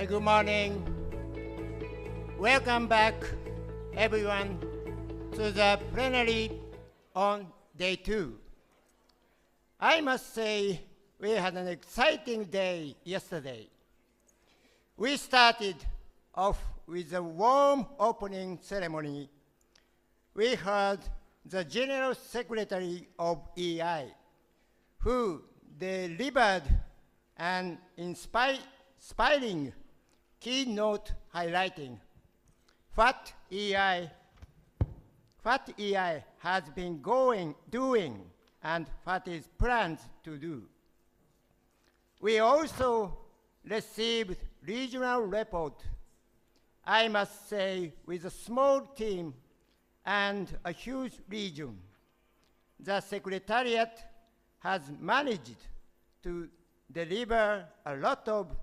Good morning. Welcome back, everyone, to the plenary on day 2. I must say we had an exciting day yesterday. We started off with a warm opening ceremony. We heard the General Secretary of EI, who delivered an inspiring keynote highlighting what EI has been doing and what is planned to do. We also received regional report, I must say, with a small team and a huge region. The Secretariat has managed to deliver a lot of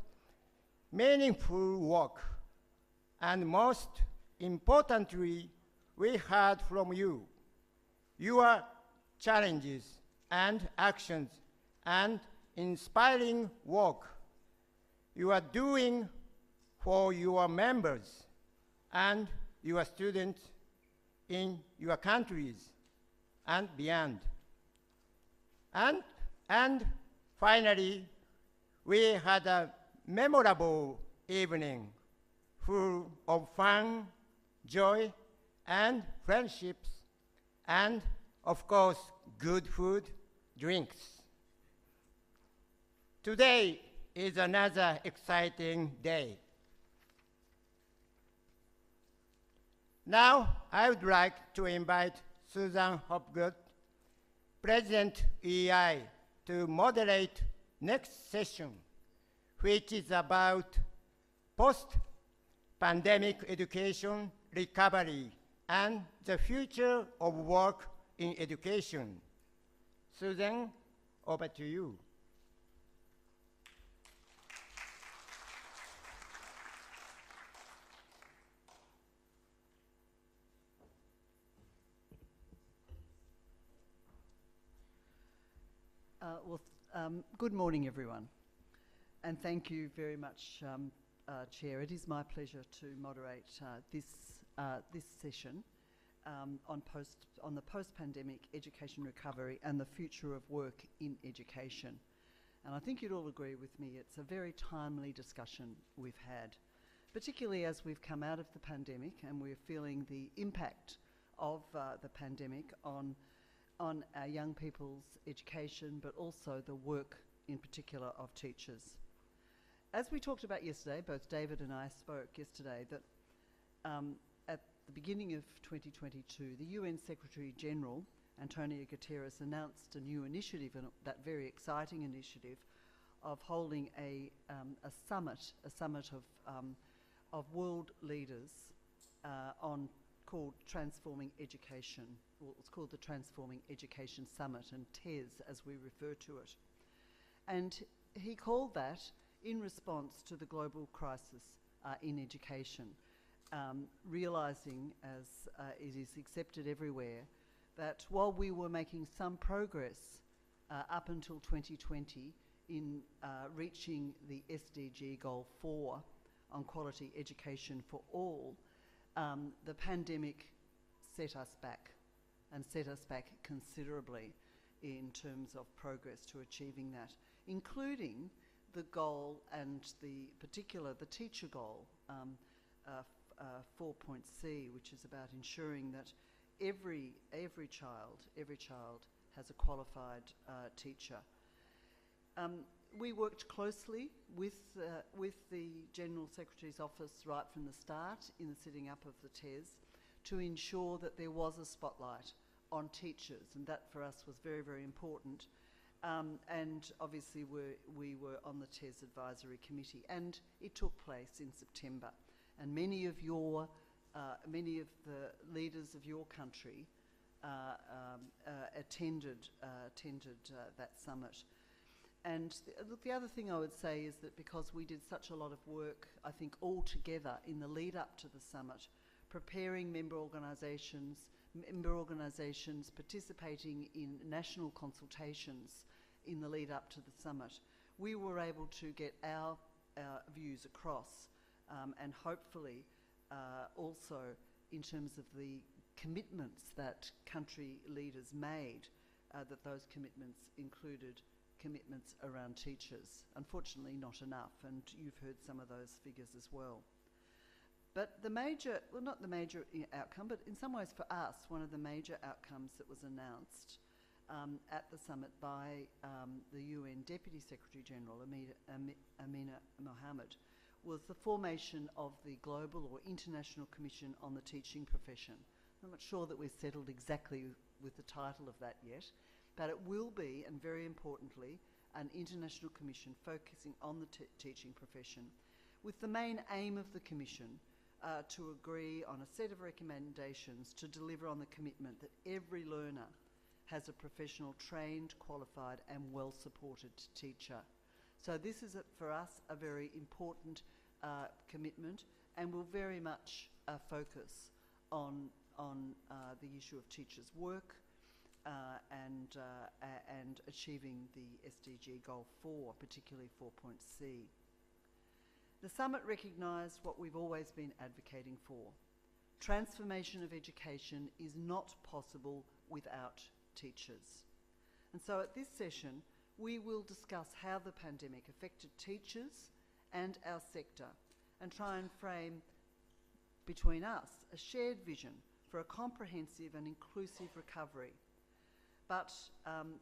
meaningful work, and most importantly, we heard from you, your challenges and actions and inspiring work you are doing for your members and your students in your countries and beyond. And finally, we had a memorable evening full of fun, joy, and friendships, and of course, good food, drinks. Today is another exciting day. Now, I would like to invite Susan Hopgood, President EI, to moderate next session, which is about post-pandemic education recovery and the future of work in education. Susan, over to you. Good morning, everyone, and thank you very much, Chair. It is my pleasure to moderate this session on the post-pandemic education recovery and the future of work in education. And I think you'd all agree with me, it's a very timely discussion we've had, particularly as we've come out of the pandemic and we're feeling the impact of the pandemic on our young people's education, but also the work in particular of teachers. As we talked about yesterday, both David and I spoke yesterday, that at the beginning of 2022, the UN Secretary General, Antonio Guterres, announced a new initiative, and that very exciting initiative of holding a summit of world leaders called Transforming Education. Well, it's called the Transforming Education Summit, and TES as we refer to it. And he called that in response to the global crisis in education, realising, as it is accepted everywhere, that while we were making some progress up until 2020 in reaching the SDG Goal 4 on quality education for all, the pandemic set us back, and set us back considerably in terms of progress to achieving that, including the goal and the teacher goal, 4.C, which is about ensuring that every child has a qualified teacher. We worked closely with the General Secretary's office right from the start in the setting up of the TES to ensure that there was a spotlight on teachers, and that for us was very, very important. And obviously we were on the TES Advisory Committee, and it took place in September. And many of the leaders of your country attended that summit. And the other thing I would say is that because we did such a lot of work, I think all together in the lead up to the summit, preparing member organisations, participating in national consultations in the lead up to the summit, we were able to get our views across, and hopefully also in terms of the commitments that country leaders made, that those commitments included commitments around teachers. Unfortunately, not enough, and you've heard some of those figures as well. But the major, well, not the major outcome, but in some ways for us, one of the major outcomes that was announced at the summit by the UN Deputy Secretary General, Amina Mohammed, was the formation of the Global or International Commission on the Teaching Profession. I'm not sure that we're settled exactly with the title of that yet, but it will be, and very importantly, an international commission focusing on the teaching profession, with the main aim of the commission to agree on a set of recommendations to deliver on the commitment that every learner has a professional, trained, qualified and well-supported teacher. So this is, for us, a very important commitment, and will very much focus on the issue of teachers' work and achieving the SDG Goal 4, particularly 4.C. The summit recognised what we've always been advocating for. Transformation of education is not possible without teachers. And so at this session, we will discuss how the pandemic affected teachers and our sector, and try and frame between us a shared vision for a comprehensive and inclusive recovery. But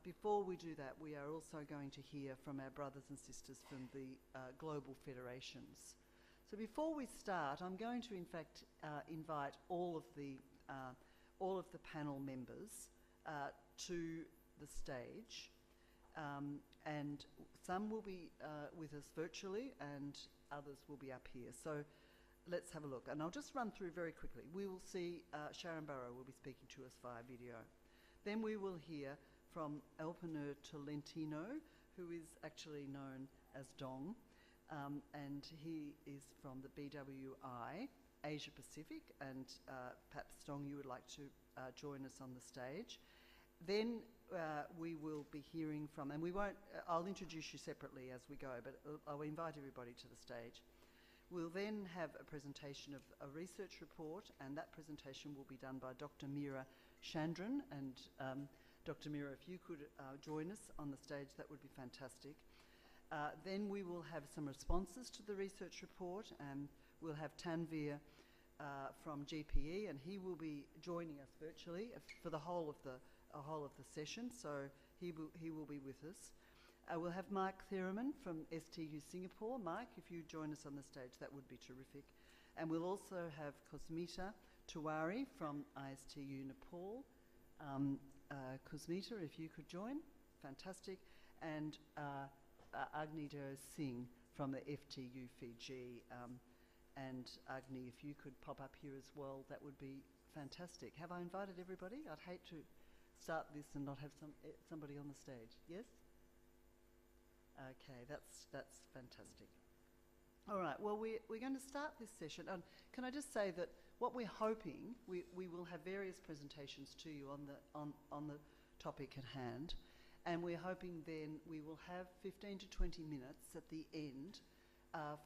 before we do that, we are also going to hear from our brothers and sisters from the global federations. So before we start, I'm going to in fact invite all of the panel members to the stage, and some will be with us virtually and others will be up here. So let's have a look, and I'll just run through very quickly. We will see Sharon Burrow will be speaking to us via video. Then we will hear from Elpenur Tolentino, who is actually known as Dong, and he is from the BWI Asia Pacific, and perhaps Dong, you would like to join us on the stage. Then we will be hearing from, and we won't, I'll introduce you separately as we go, but I'll invite everybody to the stage. We'll then have a presentation of a research report, and that presentation will be done by Dr. Meera Chandran. And Dr. Meera, if you could join us on the stage, that would be fantastic. Then we will have some responses to the research report, and we'll have Tanveer from GPE, and he will be joining us virtually for the whole of the session, so he will be with us. We'll have Mike Theraman from STU Singapore. Mike, if you join us on the stage, that would be terrific. And we'll also have Cosmita Tiwari from ISTU Nepal. Cosmita, if you could join, fantastic. And Agnito Singh from the FTU Fiji. And Agni, if you could pop up here as well, that would be fantastic. Have I invited everybody? I'd hate to start this and not have somebody on the stage. Yes? Okay, that's fantastic. All right, well, we're going to start this session. Can I just say that what we're hoping, we will have various presentations to you on the topic at hand, and we're hoping then we will have 15 to 20 minutes at the end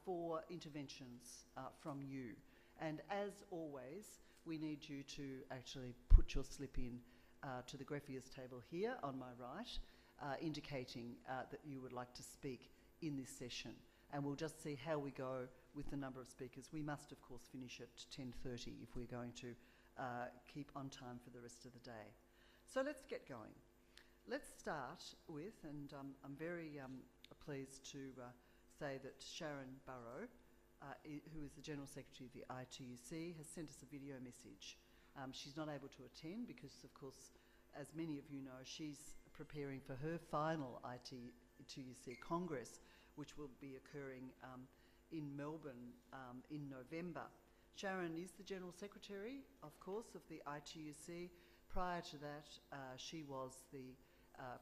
for interventions from you. And as always, we need you to actually put your slip in to the greffiers table here on my right, indicating that you would like to speak in this session. And we'll just see how we go with the number of speakers. We must, of course, finish at 10:30 if we're going to keep on time for the rest of the day. So let's get going. Let's start with, and I'm very pleased to say that Sharon Burrow, who is the General Secretary of the ITUC, has sent us a video message. She's not able to attend because, of course, as many of you know, she's preparing for her final ITUC Congress, which will be occurring in Melbourne in November. Sharon is the General Secretary, of course, of the ITUC. Prior to that, she was the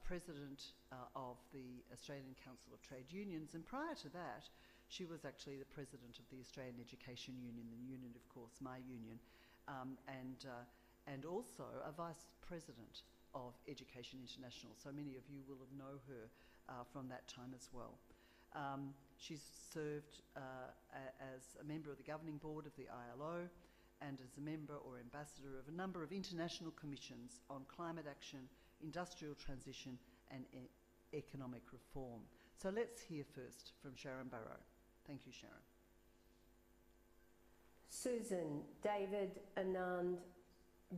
President of the Australian Council of Trade Unions, and prior to that, she was actually the President of the Australian Education Union, the union, of course, my union, and also a Vice President of Education International. So many of you will know her from that time as well. She's served as a member of the governing board of the ILO and as a member or ambassador of a number of international commissions on climate action, industrial transition and economic reform. So let's hear first from Sharon Burrow. Thank you, Sharon. Susan, David, Anand,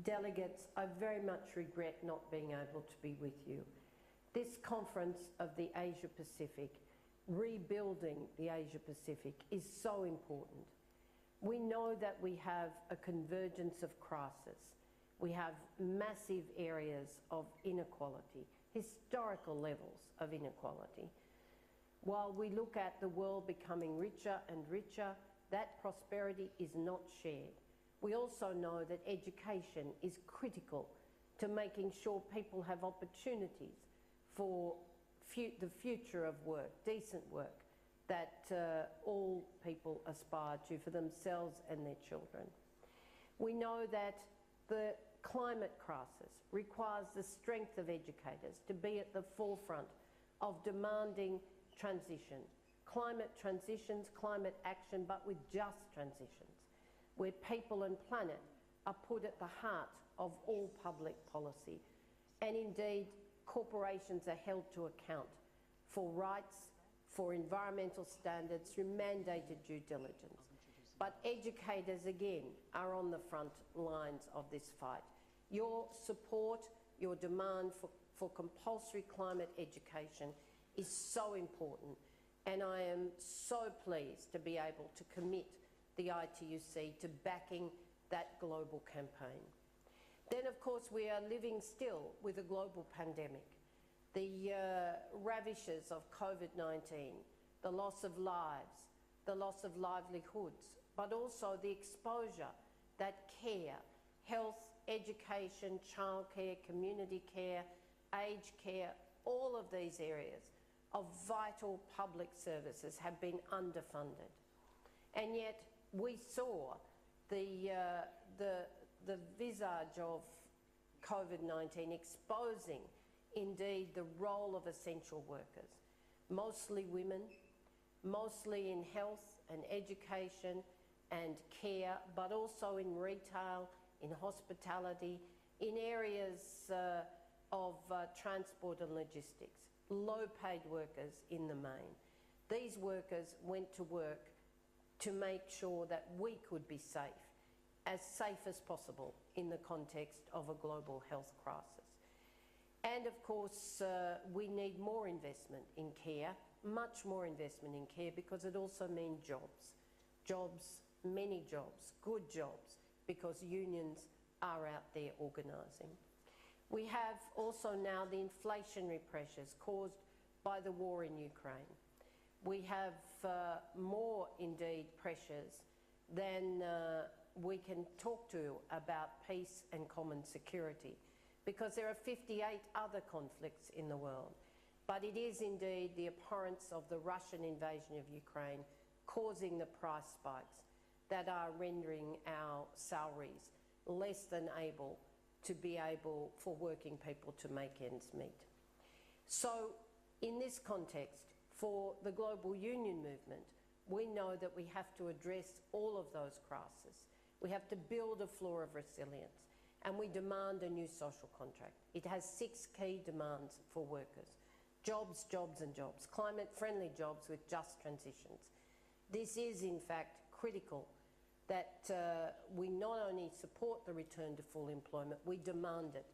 delegates, I very much regret not being able to be with you. This conference of the Asia Pacific, rebuilding the Asia Pacific, is so important. We know that we have a convergence of crisis. We have massive areas of inequality, historical levels of inequality. While we look at the world becoming richer and richer, that prosperity is not shared. We also know that education is critical to making sure people have opportunities for the future of work, decent work, that all people aspire to for themselves and their children. We know that the climate crisis requires the strength of educators to be at the forefront of demanding transition. Climate transitions, climate action, but with just transitions, where people and planet are put at the heart of all public policy. And indeed, corporations are held to account for rights, for environmental standards through mandated due diligence. But educators, again, are on the front lines of this fight. Your support, your demand for compulsory climate education is so important. And I am so pleased to be able to commit the ITUC to backing that global campaign. Then, of course, we are living still with a global pandemic. The ravages of COVID-19, the loss of lives, the loss of livelihoods, but also the exposure that care, health, education, childcare, community care, aged care, all of these areas of vital public services have been underfunded. And yet we saw the visage of COVID-19 exposing indeed the role of essential workers, mostly women, mostly in health and education and care, but also in retail, in hospitality, in areas of transport and logistics. Low-paid workers in the main. These workers went to work to make sure that we could be safe as possible in the context of a global health crisis. And of course, we need more investment in care, much more investment in care, because it also means jobs. Jobs, many jobs, good jobs, because unions are out there organising. We have also now the inflationary pressures caused by the war in Ukraine. We have more, indeed, pressures than we can talk to about peace and common security, because there are 58 other conflicts in the world. But it is indeed the abhorrence of the Russian invasion of Ukraine causing the price spikes that are rendering our salaries less than able to be able for working people to make ends meet. So in this context, for the global union movement, we know that we have to address all of those crises. We have to build a floor of resilience, and we demand a new social contract. It has 6 key demands for workers: jobs, jobs and jobs, climate-friendly jobs with just transitions. This is, in fact, critical that we not only support the return to full employment, we demand it.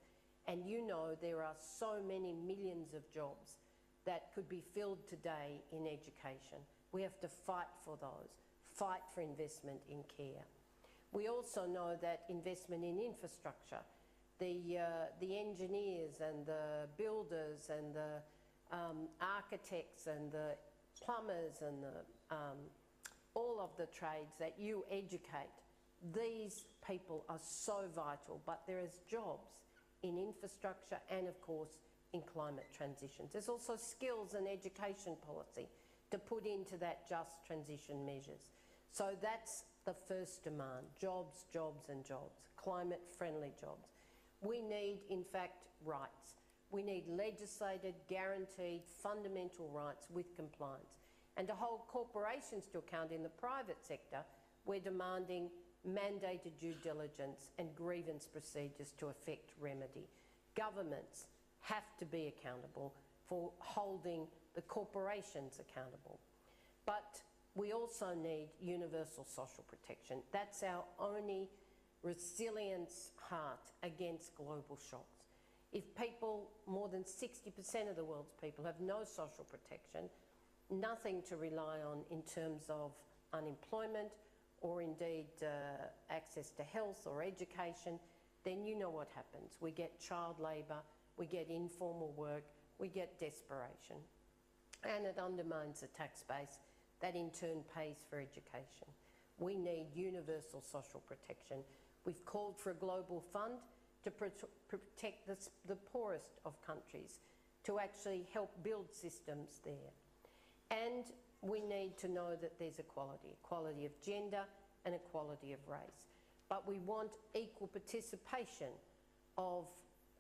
And you know there are so many millions of jobs that could be filled today in education. We have to fight for those, fight for investment in care. We also know that investment in infrastructure, the engineers and the builders and the architects and the plumbers and the all of the trades that you educate, these people are so vital, but there is jobs in infrastructure and, of course, in climate transitions. There's also skills and education policy to put into that just transition measures. So that's the first demand: jobs, jobs and jobs, climate-friendly jobs. We need, in fact, rights. We need legislated, guaranteed, fundamental rights with compliance. And to hold corporations to account in the private sector, we're demanding mandated due diligence and grievance procedures to effect remedy. Governments have to be accountable for holding the corporations accountable. But we also need universal social protection. That's our only resilience heart against global shocks. If people, more than 60% of the world's people, have no social protection, nothing to rely on in terms of unemployment or indeed access to health or education, then you know what happens. We get child labour, we get informal work, we get desperation. And it undermines the tax base that in turn pays for education. We need universal social protection. We've called for a global fund to protect the poorest of countries, to actually help build systems there. And we need to know that there's equality of gender and equality of race. But we want equal participation of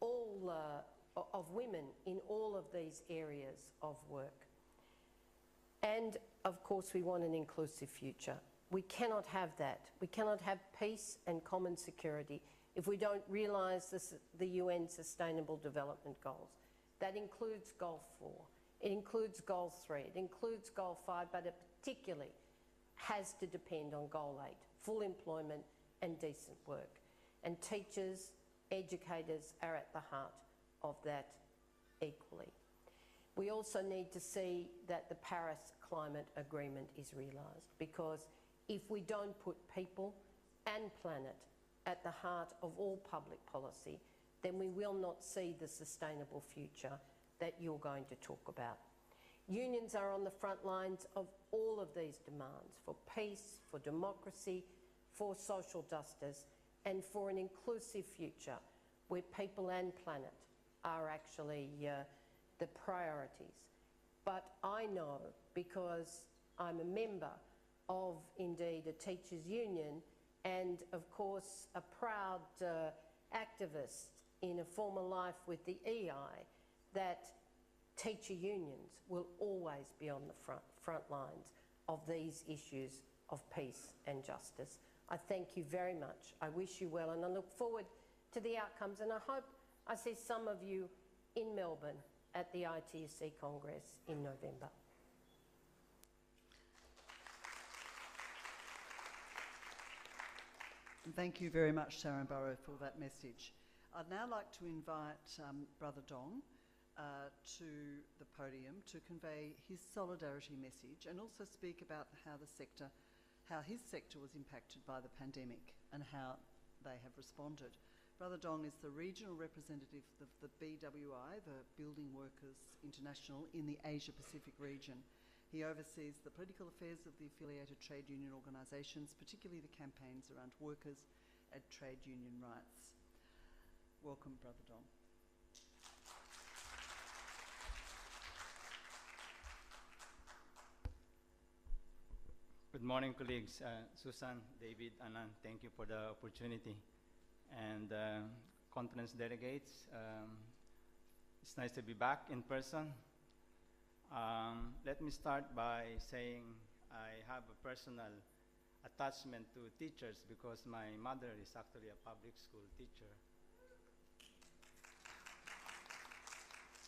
all of women in all of these areas of work. And of course, we want an inclusive future. We cannot have that. We cannot have peace and common security if we don't realise the UN Sustainable Development Goals. That includes Goal 4, it includes Goal 3, it includes Goal 5, but it particularly has to depend on Goal 8, full employment and decent work. And teachers, educators are at the heart of that equally. We also need to see that the Paris Climate Agreement is realised, because if we don't put people and planet at the heart of all public policy, then we will not see the sustainable future that you're going to talk about. Unions are on the front lines of all of these demands for peace, for democracy, for social justice, and for an inclusive future where people and planet are actually the priorities. But I know, because I'm a member of, indeed, a teachers' union, and of course a proud activist in a former life with the EI, that teacher unions will always be on the front lines of these issues of peace and justice. I thank you very much. I wish you well, and I look forward to the outcomes, and I hope I see some of you in Melbourne at the ITUC Congress in November. And thank you very much, Sharon Burrow, for that message. I'd now like to invite Brother Dong to the podium to convey his solidarity message and also speak about how his sector was impacted by the pandemic and how they have responded. Brother Dong is the regional representative of the BWI, the Building Workers International, in the Asia-Pacific region. He oversees the political affairs of the affiliated trade union organisations, particularly the campaigns around workers and trade union rights. Welcome, Brother Dong. Good morning, colleagues. Susan, David, Anand, thank you for the opportunity. And conference delegates, it's nice to be back in person. Let me start by saying I have a personal attachment to teachers because my mother is actually a public school teacher.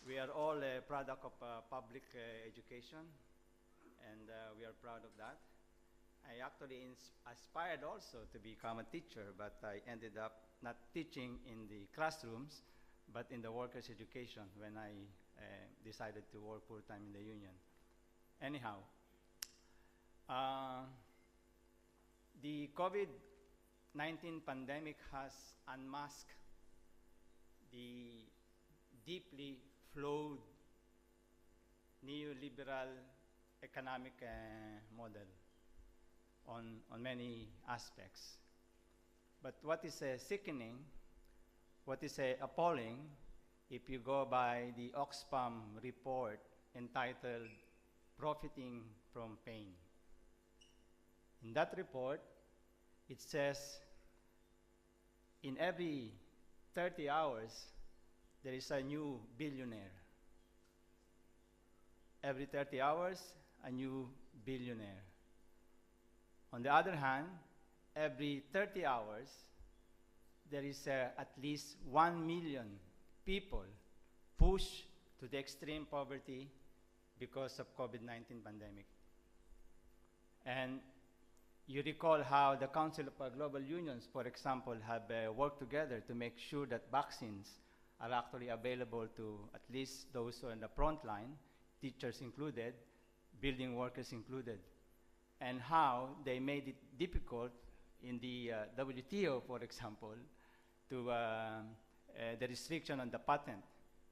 We are all a product of public education, and we are proud of that. I actually aspired also to become a teacher, but I ended up not teaching in the classrooms, but in the workers' education when I decided to work full-time in the union. Anyhow, the COVID-19 pandemic has unmasked the deeply flawed neoliberal economic model on many aspects. But what is sickening, what is appalling, if you go by the Oxfam report entitled Profiting from Pain. In that report, it says in every 30 hours, there is a new billionaire. Every 30 hours, a new billionaire. On the other hand, every 30 hours, there is at least 1 million people pushed to the extreme poverty because of COVID-19 pandemic. And you recall how the Council of Global Unions, for example, have worked together to make sure that vaccines are actually available to at least those who are in the front line, teachers included, building workers included, and how they made it difficult in the WTO, for example, to the restriction on the patent.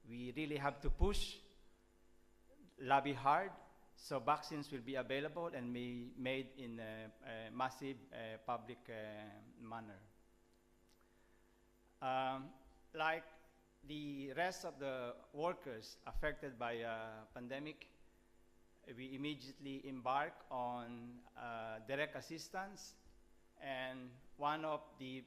We really have to push, lobby hard, so vaccines will be available and be made in a massive public manner. Like the rest of the workers affected by pandemic, we immediately embark on direct assistance, and one of the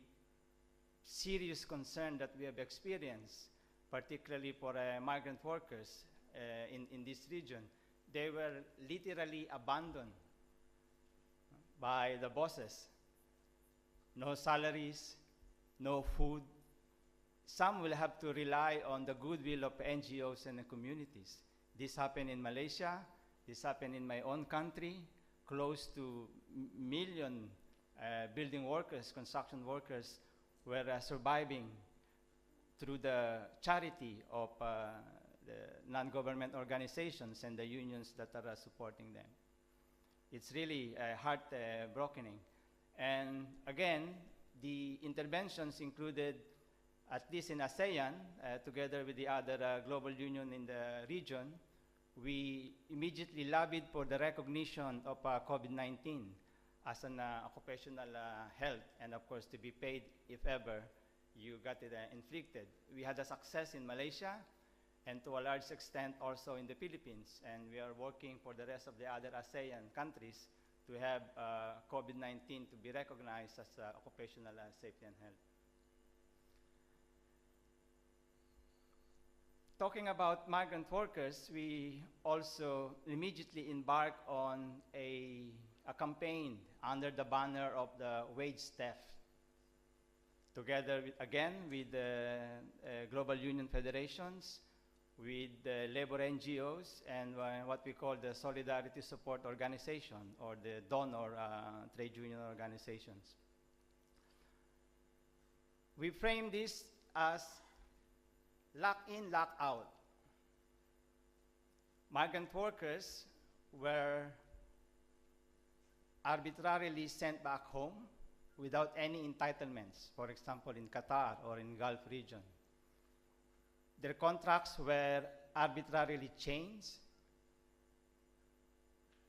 serious concerns that we have experienced, particularly for migrant workers in this region, they were literally abandoned by the bosses. No salaries, no food. Some will have to rely on the goodwill of NGOs and the communities. This happened in Malaysia. This happened in my own country. Close to million building workers, construction workers were surviving through the charity of the non-government organizations and the unions that are supporting them. It's really heart-broken. And again, the interventions included, at least in ASEAN, together with the other global union in the region, we immediately lobbied for the recognition of COVID-19 as an occupational health, and of course to be paid if ever you got it inflicted. We had a success in Malaysia, and to a large extent also in the Philippines, and we are working for the rest of the other ASEAN countries to have COVID-19 to be recognized as occupational safety and health. Talking about migrant workers, we also immediately embarked on a campaign under the banner of the wage theft, together with, again, with the global union federations, with the labor NGOs, and what we call the Solidarity Support Organization, or the donor trade union organizations. We frame this as lock in, lock out. Migrant workers were arbitrarily sent back home without any entitlements, for example, in Qatar or in Gulf region. Their contracts were arbitrarily changed.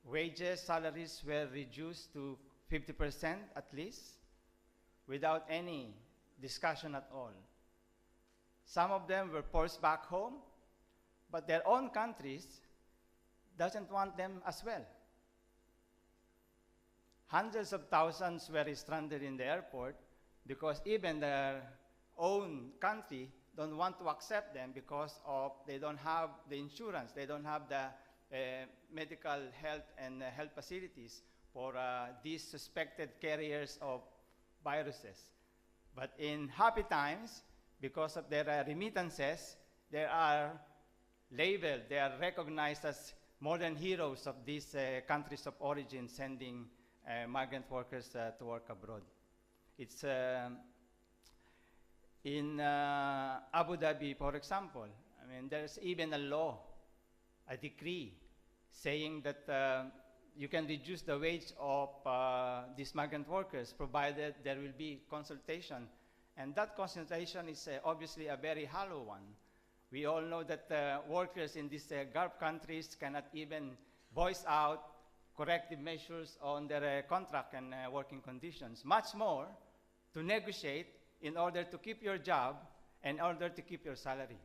Wages, salaries were reduced to 50% at least, without any discussion at all. Some of them were forced back home, but their own countries doesn't want them as well. Hundreds of thousands were stranded in the airport because even their own country don't want to accept them because of they don't have the insurance, they don't have the medical health and health facilities for these suspected carriers of viruses. But in happy times, because of their remittances, they are labeled, they are recognized as modern heroes of these countries of origin, sending migrant workers to work abroad. It's in Abu Dhabi, for example. I mean, there's even a law, a decree, saying that you can reduce the wage of these migrant workers, provided there will be consultation. And that consultation is obviously a very hollow one. We all know that workers in these Gulf countries cannot even voice out corrective measures on their contract and working conditions, much more to negotiate in order to keep your job and in order to keep your salary.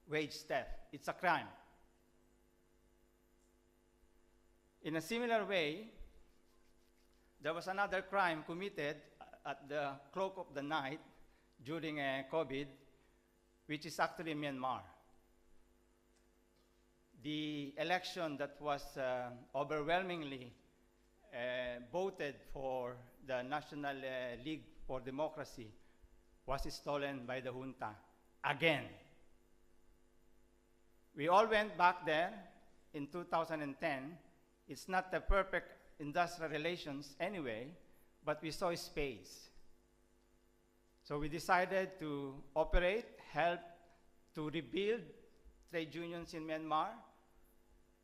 Wage theft, it's a crime. In a similar way, there was another crime committed at the cloak of the night during COVID, which is actually Myanmar. the election that was overwhelmingly voted for the National League for Democracy was stolen by the junta again. We all went back there in 2010. It's not the perfect industrial relations anyway, but we saw space. So we decided to operate, help to rebuild trade unions in Myanmar,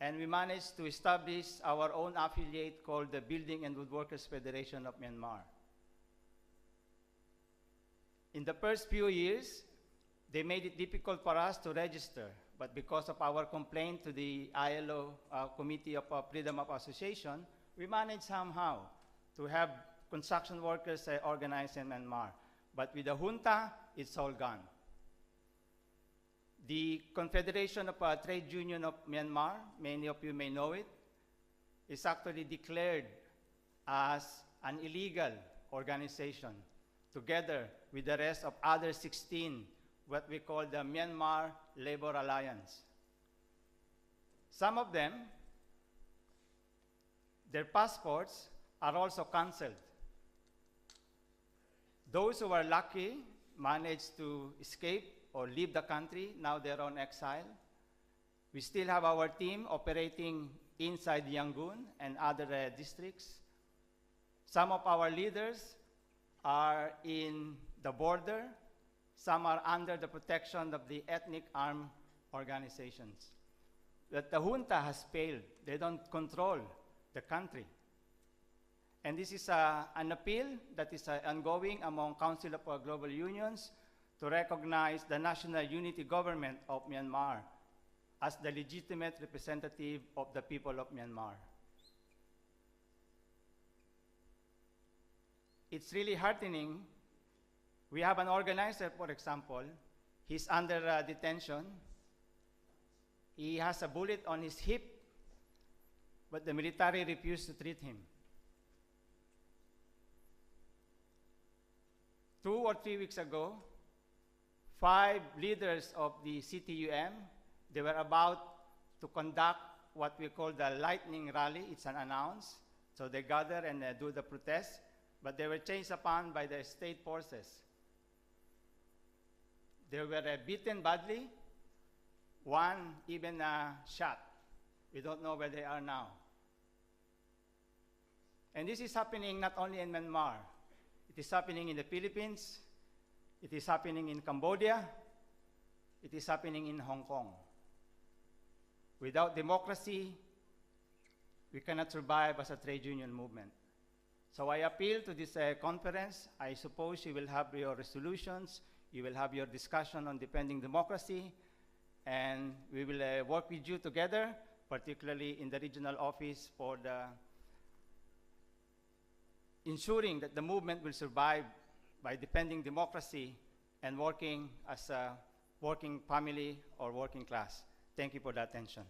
and we managed to establish our own affiliate called the Building and Woodworkers Federation of Myanmar. In the first few years, they made it difficult for us to register, but because of our complaint to the ILO Committee of Freedom of Association, we managed somehow to have construction workers organized in Myanmar. But with the junta, it's all gone. The Confederation of Trade Union of Myanmar, many of you may know it, is actually declared as an illegal organization, together with the rest of other 16, what we call the Myanmar Labor Alliance. Some of them, their passports are also canceled. Those who are lucky managed to escape or leave the country. Now they're on exile. We still have our team operating inside Yangon and other districts. Some of our leaders are in the border. Some are under the protection of the ethnic armed organizations. That the junta has failed. They don't control the country. And this is an appeal that is ongoing among Council of Global Unions to recognize the National Unity Government of Myanmar as the legitimate representative of the people of Myanmar. It's really heartening. We have an organizer, for example. He's under detention. He has a bullet on his hip, but the military refused to treat him. 2 or 3 weeks ago, 5 leaders of the CTUM, they were about to conduct what we call the lightning rally. It's unannounced. So they gather and do the protest, but they were chased upon by the state forces. They were beaten badly, one even shot. We don't know where they are now. And this is happening not only in Myanmar. It is happening in the Philippines. It is happening in Cambodia. It is happening in Hong Kong. Without democracy, we cannot survive as a trade union movement. So I appeal to this conference. I suppose you will have your resolutions. You will have your discussion on defending democracy. And we will work with you together, particularly in the regional office, for the ensuring that the movement will survive by defending democracy and working as a working family or working class. Thank you for the attention.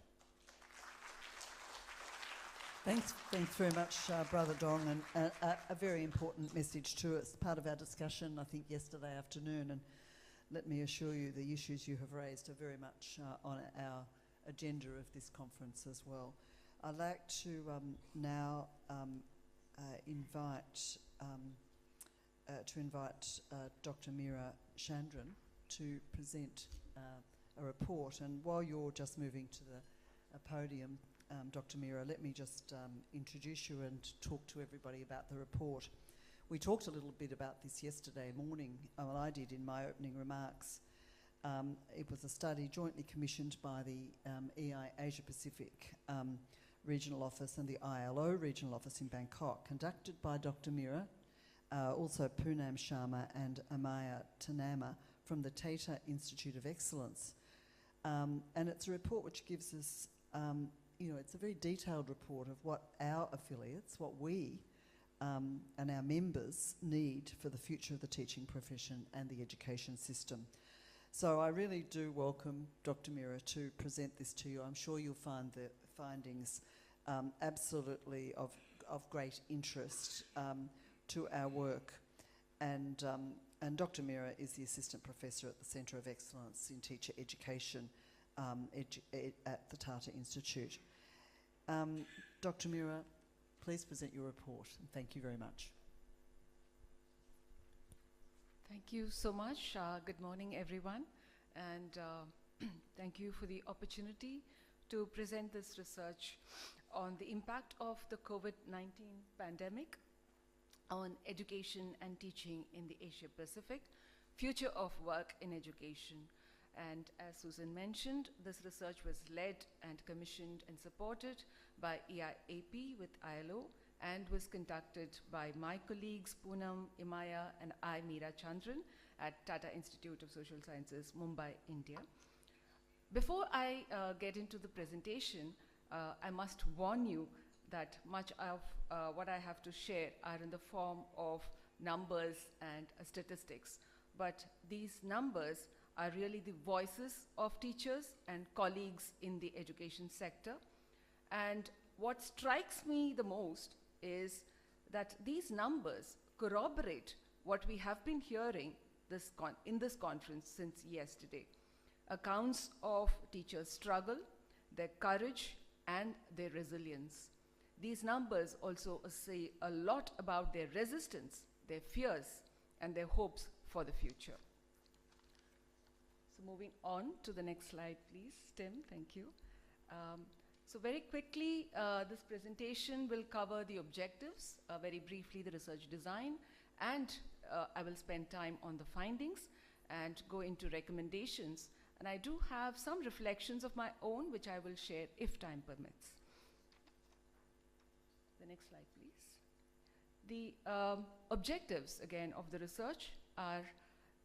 Thanks very much, Brother Dong, and a very important message to us. Part of our discussion, I think, yesterday afternoon, and let me assure you the issues you have raised are very much on our agenda of this conference as well. I'd like to now invite Dr. Meera Chandran to present a report. And while you're just moving to the podium, Dr. Meera, let me just introduce you and talk to everybody about the report. We talked a little bit about this yesterday morning. Well, I did in my opening remarks. It was a study jointly commissioned by the EI Asia Pacific Regional Office and the ILO Regional Office in Bangkok, conducted by Dr. Meera, also Poonam Sharma and Amaya Tanama from the Tata Institute of Excellence. And it's a report which gives us, it's a very detailed report of what our affiliates, what we and our members need for the future of the teaching profession and the education system. So I really do welcome Dr. Meera to present this to you. I'm sure you'll find the findings absolutely of great interest to our work. And Dr. Meera is the Assistant Professor at the Centre of Excellence in Teacher Education at the Tata Institute. Dr. Mira, please present your report, and thank you very much. Thank you so much. Good morning, everyone, and thank you for the opportunity to present this research on the impact of the COVID-19 pandemic on education and teaching in the Asia Pacific, future of work in education. And as Susan mentioned, this research was led and commissioned and supported by EIAP with ILO and was conducted by my colleagues Poonam, Imaya, and I, Meera Chandran, at Tata Institute of Social Sciences, Mumbai, India. Before I get into the presentation, I must warn you that much of what I have to share are in the form of numbers and statistics. But these numbers are really the voices of teachers and colleagues in the education sector. And what strikes me the most is that these numbers corroborate what we have been hearing in this conference since yesterday. Accounts of teachers' struggle, their courage, and their resilience. These numbers also say a lot about their resistance, their fears, and their hopes for the future. So moving on to the next slide, please, Tim, thank you. So very quickly, this presentation will cover the objectives, very briefly the research design, and I will spend time on the findings and go into recommendations. And I do have some reflections of my own, which I will share if time permits. The next slide, please. The objectives, again, of the research are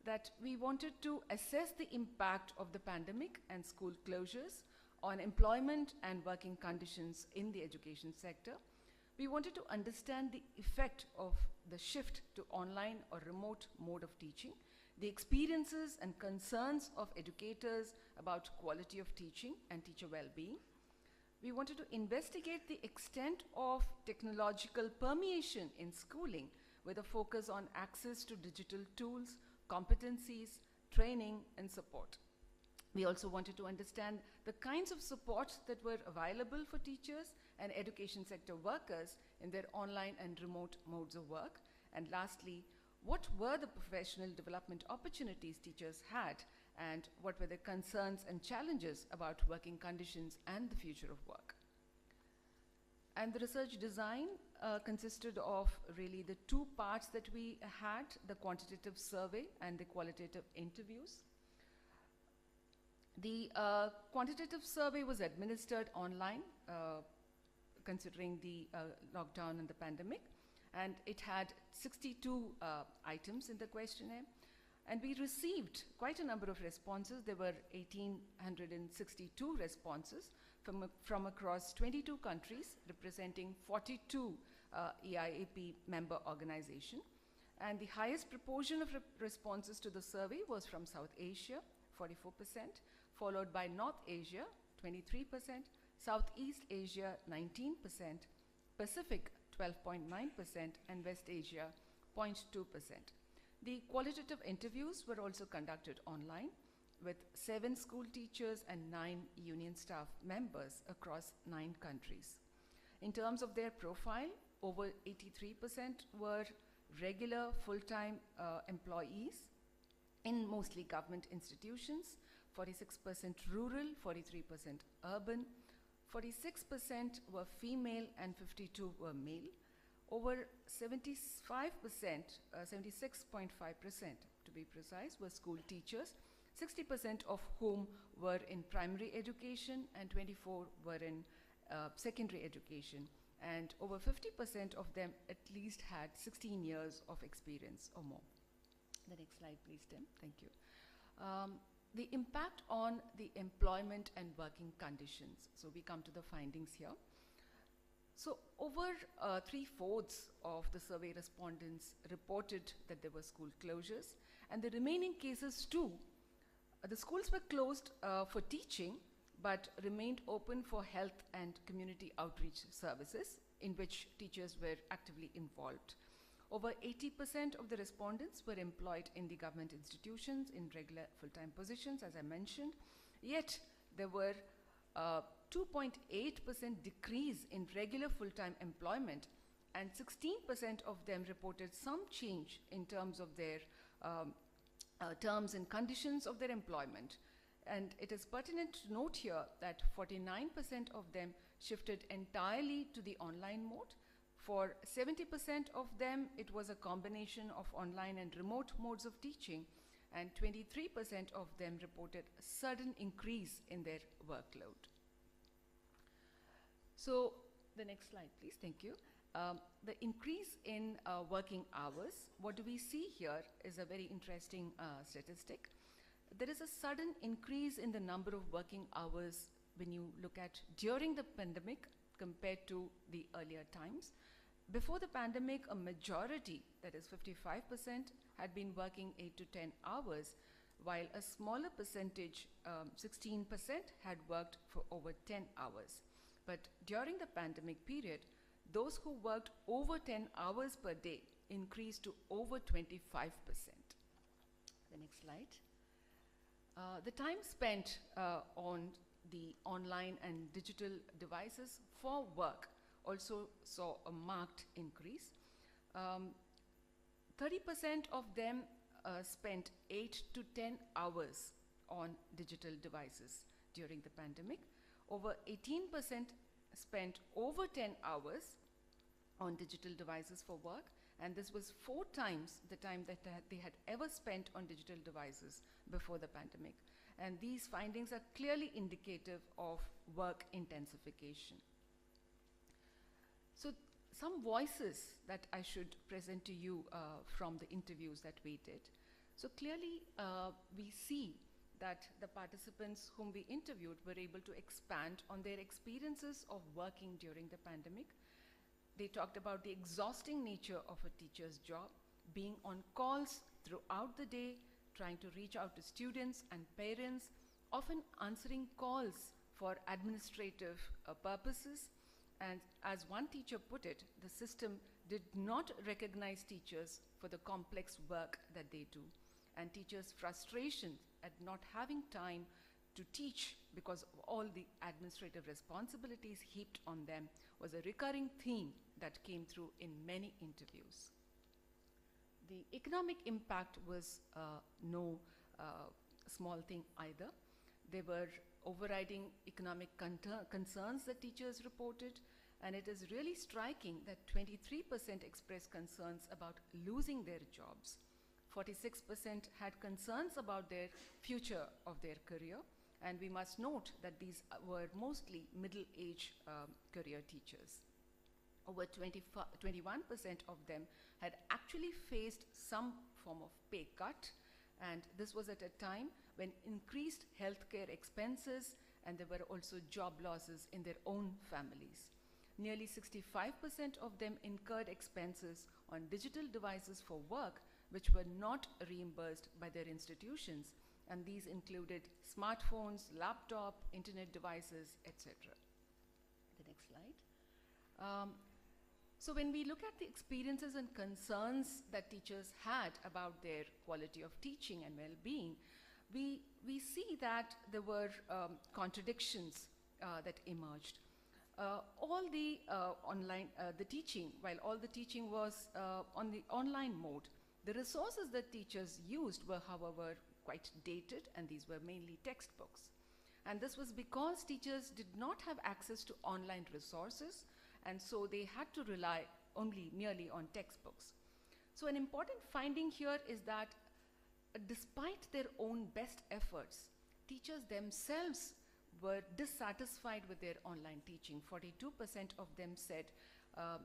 that we wanted to assess the impact of the pandemic and school closures on employment and working conditions in the education sector. We wanted to understand the effect of the shift to online or remote mode of teaching, the experiences and concerns of educators about quality of teaching and teacher well-being. We wanted to investigate the extent of technological permeation in schooling with a focus on access to digital tools, competencies, training, and support. We also wanted to understand the kinds of support that were available for teachers and education sector workers in their online and remote modes of work. And lastly, what were the professional development opportunities teachers had, and what were their concerns and challenges about working conditions and the future of work. And the research design consisted of really the two parts that we had, the quantitative survey and the qualitative interviews. The quantitative survey was administered online, considering the lockdown and the pandemic, and it had 62 items in the questionnaire. And we received quite a number of responses. There were 1,862 responses from across 22 countries, representing 42 EIAP member organizations. And the highest proportion of responses to the survey was from South Asia, 44%, followed by North Asia, 23%, Southeast Asia, 19%, Pacific, 12.9%, and West Asia, 0.2%. The qualitative interviews were also conducted online with 7 school teachers and 9 union staff members across 9 countries. In terms of their profile, over 83% were regular full-time employees in mostly government institutions, 46% rural, 43% urban, 46% were female and 52 were male. Over 75%, 76.5% to be precise, were school teachers, 60% of whom were in primary education and 24 were in secondary education. And over 50% of them at least had 16 years of experience or more. The next slide, please, Tim. Thank you. The impact on the employment and working conditions. So we come to the findings here. So over 3/4 of the survey respondents reported that there were school closures, and the remaining cases too, the schools were closed for teaching, but remained open for health and community outreach services in which teachers were actively involved. Over 80% of the respondents were employed in the government institutions in regular full-time positions, as I mentioned, yet there were 2.8% decrease in regular full-time employment, and 16% of them reported some change in terms of their terms and conditions of their employment. And it is pertinent to note here that 49% of them shifted entirely to the online mode. For 70% of them, it was a combination of online and remote modes of teaching, and 23% of them reported a sudden increase in their workload. So, the next slide, please. Thank you. The increase in working hours, what do we see here is a very interesting statistic. There is a sudden increase in the number of working hours when you look at during the pandemic compared to the earlier times. Before the pandemic, a majority, that is 55%, had been working 8 to 10 hours, while a smaller percentage, 16%, had worked for over 10 hours. But during the pandemic period, those who worked over 10 hours per day increased to over 25%. The next slide. The time spent on the online and digital devices for work also saw a marked increase. 30% of them spent 8 to 10 hours on digital devices during the pandemic. Over 18% spent over 10 hours on digital devices for work, and this was 4 times the time that they had ever spent on digital devices before the pandemic. And these findings are clearly indicative of work intensification. So some voices that I should present to you from the interviews that we did. So clearly we see that the participants whom we interviewed were able to expand on their experiences of working during the pandemic. They talked about the exhausting nature of a teacher's job, being on calls throughout the day, trying to reach out to students and parents, often answering calls for administrative purposes. And as one teacher put it, the system did not recognize teachers for the complex work that they do. And teachers' frustration at not having time to teach because of all the administrative responsibilities heaped on them was a recurring theme that came through in many interviews. The economic impact was no small thing either. There were overriding economic concerns that teachers reported, and it is really striking that 23% expressed concerns about losing their jobs. 46% had concerns about their future of their career, and we must note that these were mostly middle-aged career teachers. Over 21% of them had actually faced some form of pay cut, and this was at a time when increased healthcare expenses, and there were also job losses in their own families. Nearly 65% of them incurred expenses on digital devices for work, which were not reimbursed by their institutions, and these included smartphones, laptop, internet devices, etc. The next slide. So when we look at the experiences and concerns that teachers had about their quality of teaching and well-being, we see that there were contradictions that emerged. All the the teaching, while all the teaching was on the online mode, the resources that teachers used were, however, quite dated, and these were mainly textbooks. And this was because teachers did not have access to online resources, and so they had to rely merely on textbooks. So an important finding here is that despite their own best efforts, teachers themselves were dissatisfied with their online teaching. 42% of them said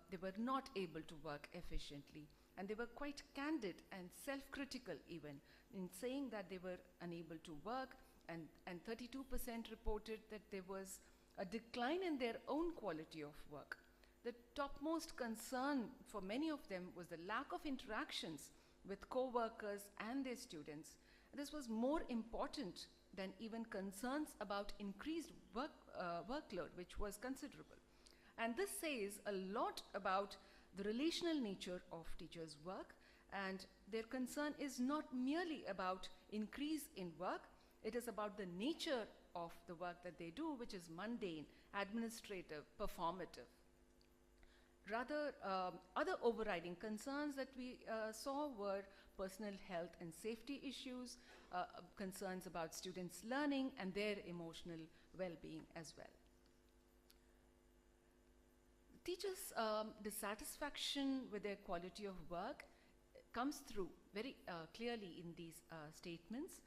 they were not able to work efficiently, and they were quite candid and self-critical even in saying that they were unable to work, and 32% reported that there was a decline in their own quality of work. The topmost concern for many of them was the lack of interactions with co-workers and their students. This was more important than even concerns about increased workload, which was considerable. And this says a lot about the relational nature of teachers' work, and their concern is not merely about increase in work, it is about the nature of the work that they do, which is mundane, administrative, performative. Rather, other overriding concerns that we saw were personal health and safety issues, concerns about students' learning and their emotional well-being as well. Teachers' dissatisfaction with their quality of work comes through very clearly in these statements.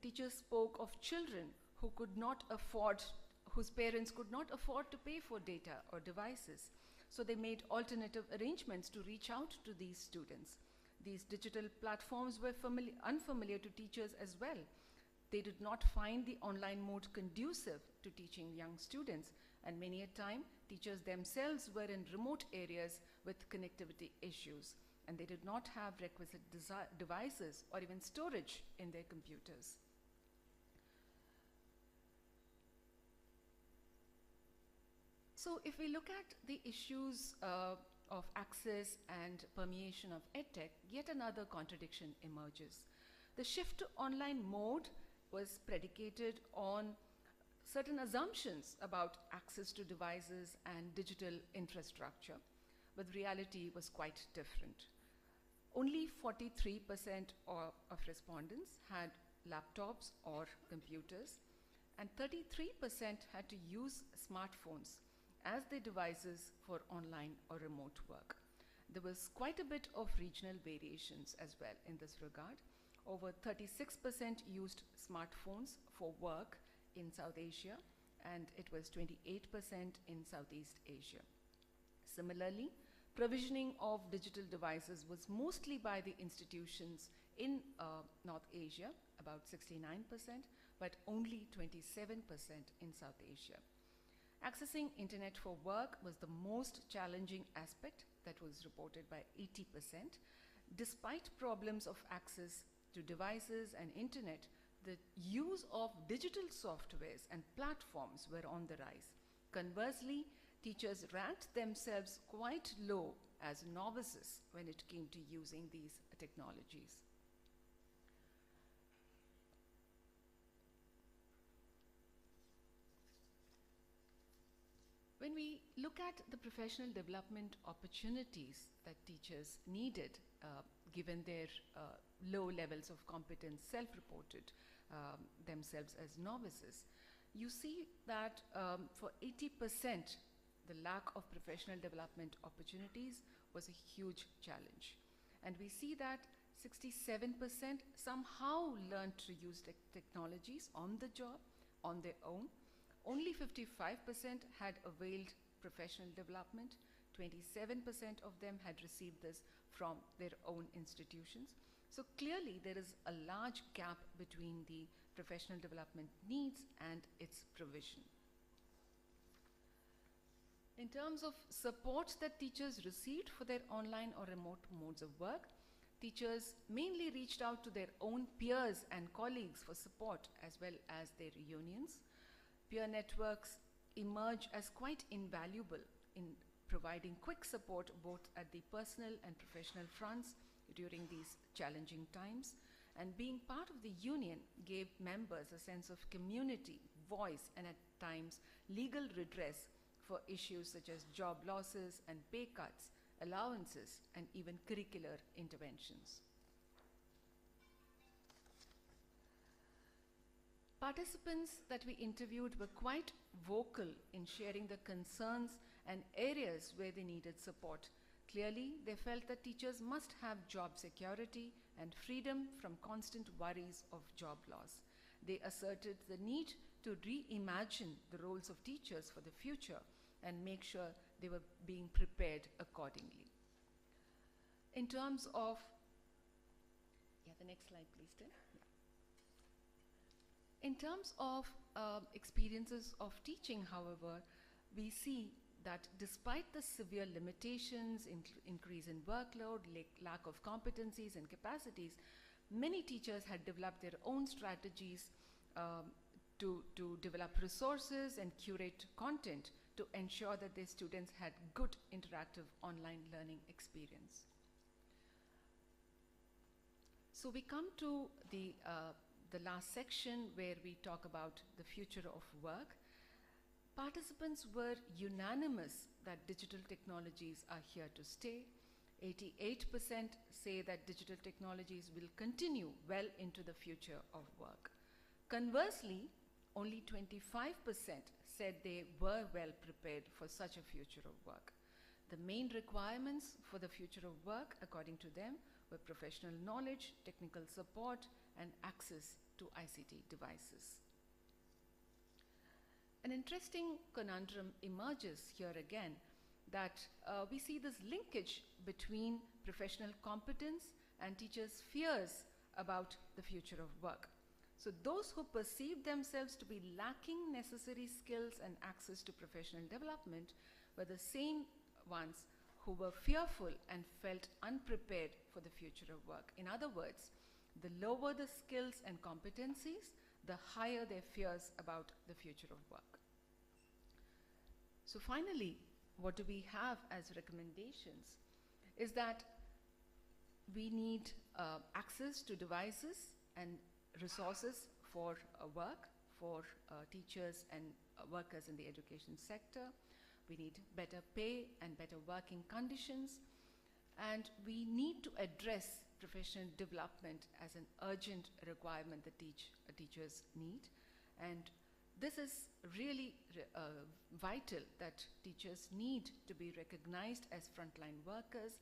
Teachers spoke of children who could not afford, whose parents could not afford to pay for data or devices. So they made alternative arrangements to reach out to these students. These digital platforms were unfamiliar to teachers as well. They did not find the online mode conducive to teaching young students, and many a time, teachers themselves were in remote areas with connectivity issues, and they did not have requisite devices or even storage in their computers. So if we look at the issues of access and permeation of EdTech, yet another contradiction emerges. The shift to online mode was predicated on certain assumptions about access to devices and digital infrastructure, but reality was quite different. Only 43% of respondents had laptops or computers, and 33% had to use smartphones as their devices for online or remote work. There was quite a bit of regional variations as well in this regard. Over 36% used smartphones for work in South Asia, and it was 28% in Southeast Asia. Similarly, provisioning of digital devices was mostly by the institutions in North Asia, about 69%, but only 27% in South Asia. Accessing internet for work was the most challenging aspect, that was reported by 80%. Despite problems of access to devices and internet, the use of digital softwares and platforms were on the rise. Conversely, teachers ranked themselves quite low as novices when it came to using these technologies. When we look at the professional development opportunities that teachers needed, given their low levels of competence, self-reported themselves as novices, you see that for 80%, the lack of professional development opportunities was a huge challenge. And we see that 67% somehow learned to use technologies on the job, on their own. Only 55% had availed professional development. 27% of them had received this from their own institutions. So clearly there is a large gap between the professional development needs and its provision. In terms of support that teachers received for their online or remote modes of work, teachers mainly reached out to their own peers and colleagues for support, as well as their unions. Peer networks emerge as quite invaluable in providing quick support both at the personal and professional fronts during these challenging times. And being part of the union gave members a sense of community, voice, and at times legal redress for issues such as job losses and pay cuts, allowances, and even curricular interventions. Participants that we interviewed were quite vocal in sharing the concerns and areas where they needed support. Clearly, they felt that teachers must have job security and freedom from constant worries of job loss. They asserted the need to reimagine the roles of teachers for the future and make sure they were being prepared accordingly. In terms of, the next slide please, Tim. In terms of experiences of teaching, however, we see that despite the severe limitations, increase in workload, lack of competencies and capacities, many teachers had developed their own strategies to develop resources and curate content to ensure that their students had good interactive online learning experience. So we come to the the last section where we talk about the future of work, participants were unanimous that digital technologies are here to stay. 88% say that digital technologies will continue well into the future of work. Conversely, only 25% said they were well prepared for such a future of work. The main requirements for the future of work, according to them, were professional knowledge, technical support, and access to ICT devices. An interesting conundrum emerges here again, that we see this linkage between professional competence and teachers' fears about the future of work. So those who perceived themselves to be lacking necessary skills and access to professional development were the same ones who were fearful and felt unprepared for the future of work. In other words, the lower the skills and competencies, the higher their fears about the future of work. So finally, what do we have as recommendations is that we need access to devices and resources for work, for teachers and workers in the education sector. We need better pay and better working conditions. And we need to address professional development as an urgent requirement that teachers need. And this is really vital, that teachers need to be recognized as frontline workers,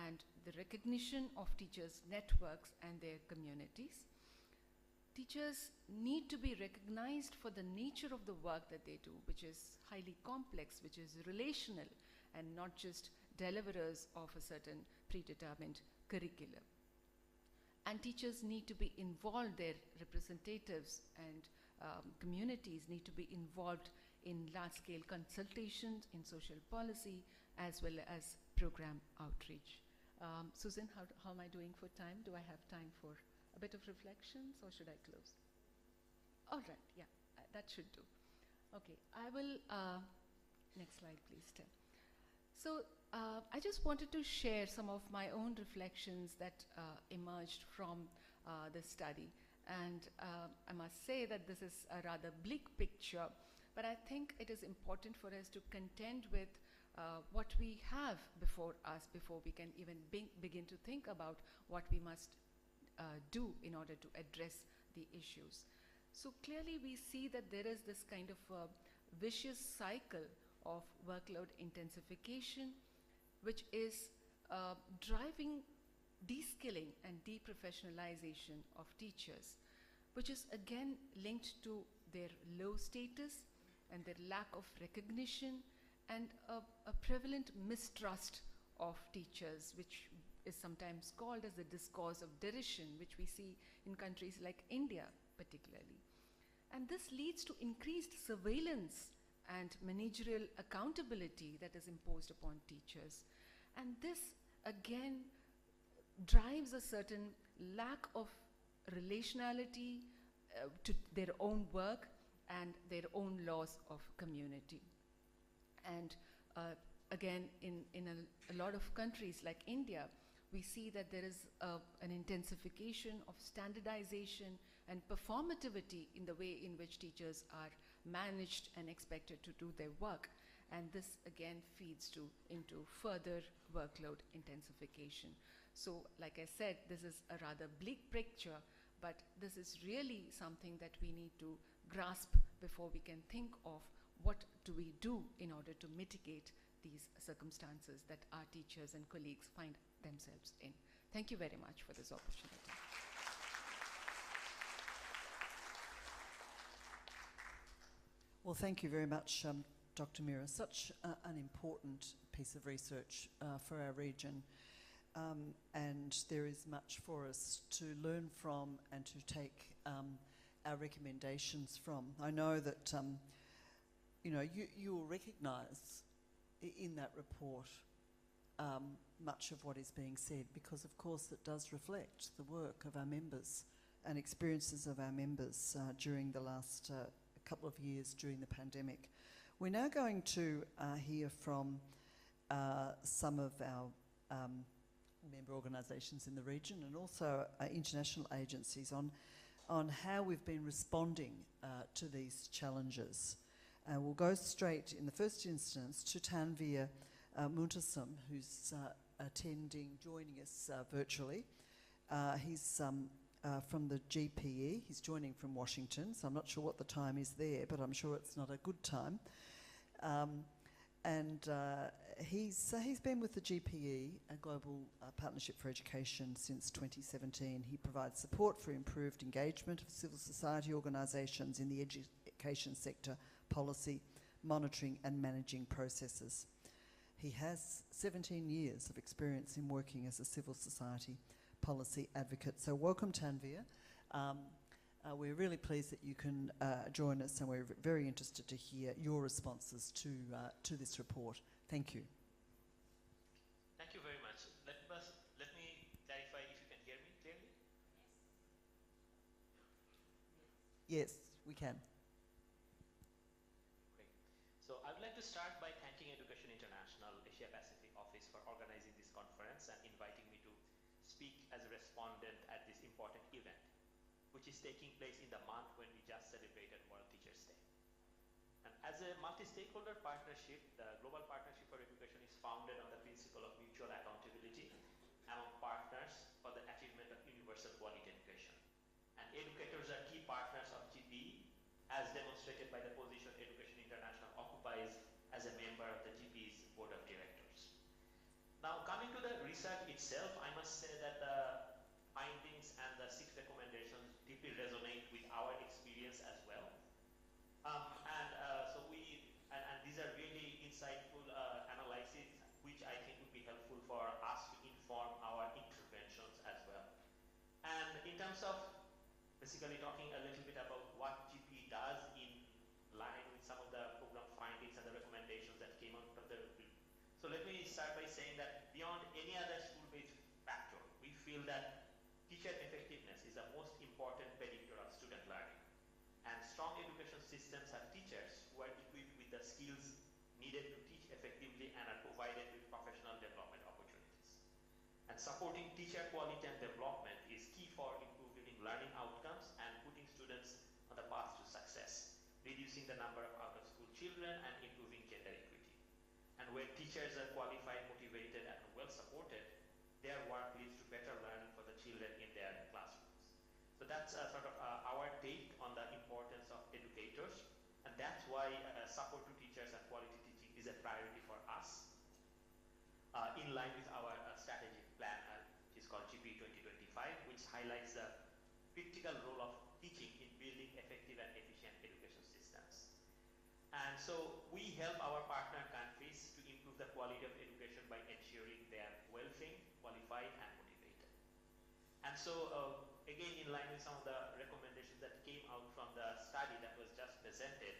and the recognition of teachers' networks and their communities. Teachers need to be recognized for the nature of the work that they do, which is highly complex, which is relational, and not just deliverers of a certain predetermined curriculum. And teachers need to be involved, their representatives and communities need to be involved in large-scale consultations in social policy as well as program outreach. Susan, how am I doing for time? Do I have time for a bit of reflections, or should I close? All right, yeah, that should do. Okay, I will, next slide please, Tim. So I just wanted to share some of my own reflections that emerged from the study. And I must say that this is a rather bleak picture, but I think it is important for us to contend with what we have before us before we can even begin to think about what we must do in order to address the issues. So clearly we see that there is this kind of vicious cycle of workload intensification, which is driving de-skilling and deprofessionalization of teachers, which is again linked to their low status and their lack of recognition and a prevalent mistrust of teachers, which is sometimes called as the discourse of derision, which we see in countries like India particularly. And this leads to increased surveillance and managerial accountability that is imposed upon teachers. And this again drives a certain lack of relationality to their own work and their own loss of community. And again, in a lot of countries like India, we see that there is an intensification of standardization and performativity in the way in which teachers are managed and expected to do their work. And this again feeds into further workload intensification. So like I said, this is a rather bleak picture, but this is really something that we need to grasp before we can think of what do we do in order to mitigate these circumstances that our teachers and colleagues find themselves in. Thank you very much for this opportunity. Well, thank you very much, Dr. Mira. Such an important piece of research for our region. And there is much for us to learn from and to take our recommendations from. I know that you will recognise in that report much of what is being said, because of course it does reflect the work of our members and experiences of our members during the last couple of years during the pandemic. We're now going to hear from some of our member organisations in the region and also international agencies on on how we've been responding to these challenges. We'll go straight, in the first instance, to Tanveer Muntasam, who's joining us virtually. He's from the GPE. He's joining from Washington, so I'm not sure what the time is there, but I'm sure it's not a good time. He's been with the GPE, a Global Partnership for Education, since 2017. He provides support for improved engagement of civil society organisations in the education sector, policy, monitoring and managing processes. He has 17 years of experience in working as a civil society policy advocate. So welcome, Tanveer. We're really pleased that you can join us, and we're very interested to hear your responses to this report. Thank you. Thank you very much. Let me clarify if you can hear me clearly. Yes, we can. Great. So I would like to start by thanking Education International Asia Pacific Office for organizing this conference and inviting me to speak as a respondent at this important event, which is taking place in the month when we just celebrated World Teachers' Day. And as a multi-stakeholder partnership, the Global Partnership for Education is founded on the principle of mutual accountability among partners for the achievement of universal quality education. And educators are key partners of GPE, as demonstrated by the position Education International occupies as a member of the GPE's board of directors. Now, coming to the research itself, I must say that the findings and the 6 recommendations deeply resonate with our experience as well. And these are really insightful analyses, which I think would be helpful for us to inform our interventions as well. And in terms of basically talking a little bit about what GPE does in line with some of the program findings and the recommendations that came out of the review. So let me start by saying that beyond any other school-based factor, we feel that teacher effectiveness is the most important predictor of student learning. And strong education systems have teachers who are equipped with the skills needed to teach effectively and are provided with professional development opportunities. And supporting teacher quality and development is key for improving learning outcomes and putting students on the path to success, reducing the number of out-of-school children and improving gender equity. And where teachers are qualified, motivated, and well supported, their work leads to better learning for the children in their classrooms. So that's sort of our take on the importance of educators, and that's why support to teachers and quality teaching is a priority for us, in line with our strategic plan, which is called GPE 2025, which highlights the critical role of teaching in building effective and efficient education systems. And so we help our partner countries to improve the quality of education by ensuring they are well-trained, qualified, and motivated. And so again, in line with some of the recommendations that came out from the study that was just presented,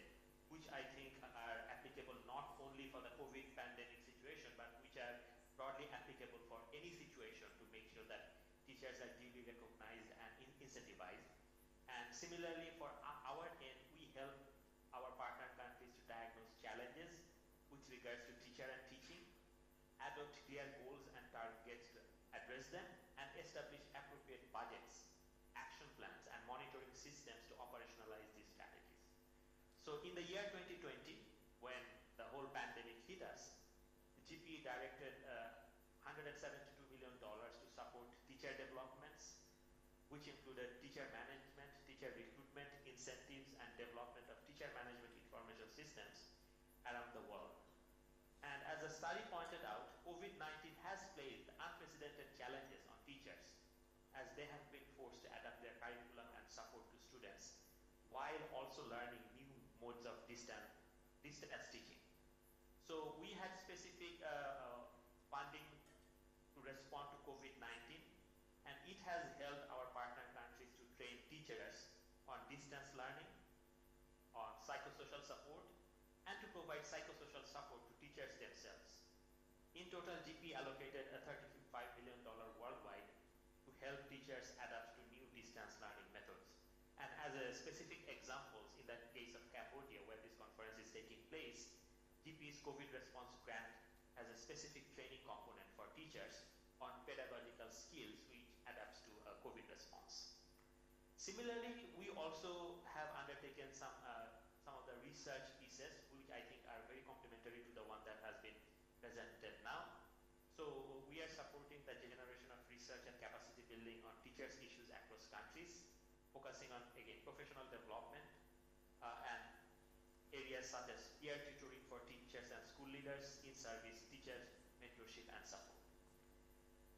which I think are applicable not only for the COVID pandemic situation, but which are broadly applicable for any situation to make sure that teachers are duly recognized and incentivized. And similarly, for our end, we help our partner countries to diagnose challenges with regards to teacher and teaching, adopt clear goals and targets to address them, and establish appropriate budgets, action plans, and monitoring systems to operationalize these strategies. So in the year 2020, when the whole pandemic hit us, the GPE directed $172 million to support teacher developments, which included teacher management, teacher recruitment, incentives, and development of teacher management information systems around the world. And as the study pointed out, COVID-19 has placed unprecedented challenges on teachers, as they have been forced to adapt their curriculum and support to students, while also learning new modes of distance teaching. So we had specific funding to respond to COVID-19, and it has helped our partner countries to train teachers on distance learning, on psychosocial support, and to provide psychosocial support to teachers themselves. In total, GP allocated a $35 million worldwide to help teachers adapt to new distance learning methods. And as a specific examples, in the case of Cambodia, where this conference is taking place, GP's COVID response grant has a specific training component for teachers on pedagogical skills which adapts to a COVID response. Similarly, we also have undertaken some of the research pieces which I think are very complementary to the one that has been presented now. So we are supporting the generation of research and capacity building on teachers' issues across countries, focusing on, again, professional development and areas such as peer tutoring for teachers and school leaders, in-service teachers, mentorship and support.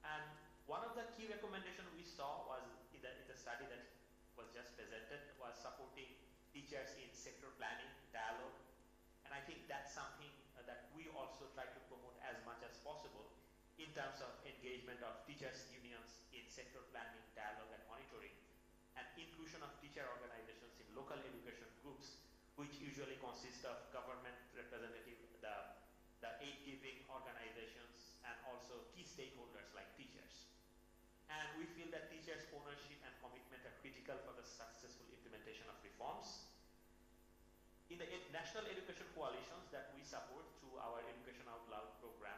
And one of the key recommendations we saw was in the study that was just presented was supporting teachers in sector planning, dialogue, and I think that's something that we also try to promote as much as possible in terms of engagement of teachers' unions in sector planning, dialogue and monitoring, and inclusion of teacher organizations in local education groups, which usually consist of government representative, the aid-giving organizations, and also key stakeholders like teachers. And we feel that teachers' ownership and commitment are critical for the successful implementation of reforms. In the national education coalitions that we support through our Education Out Loud program,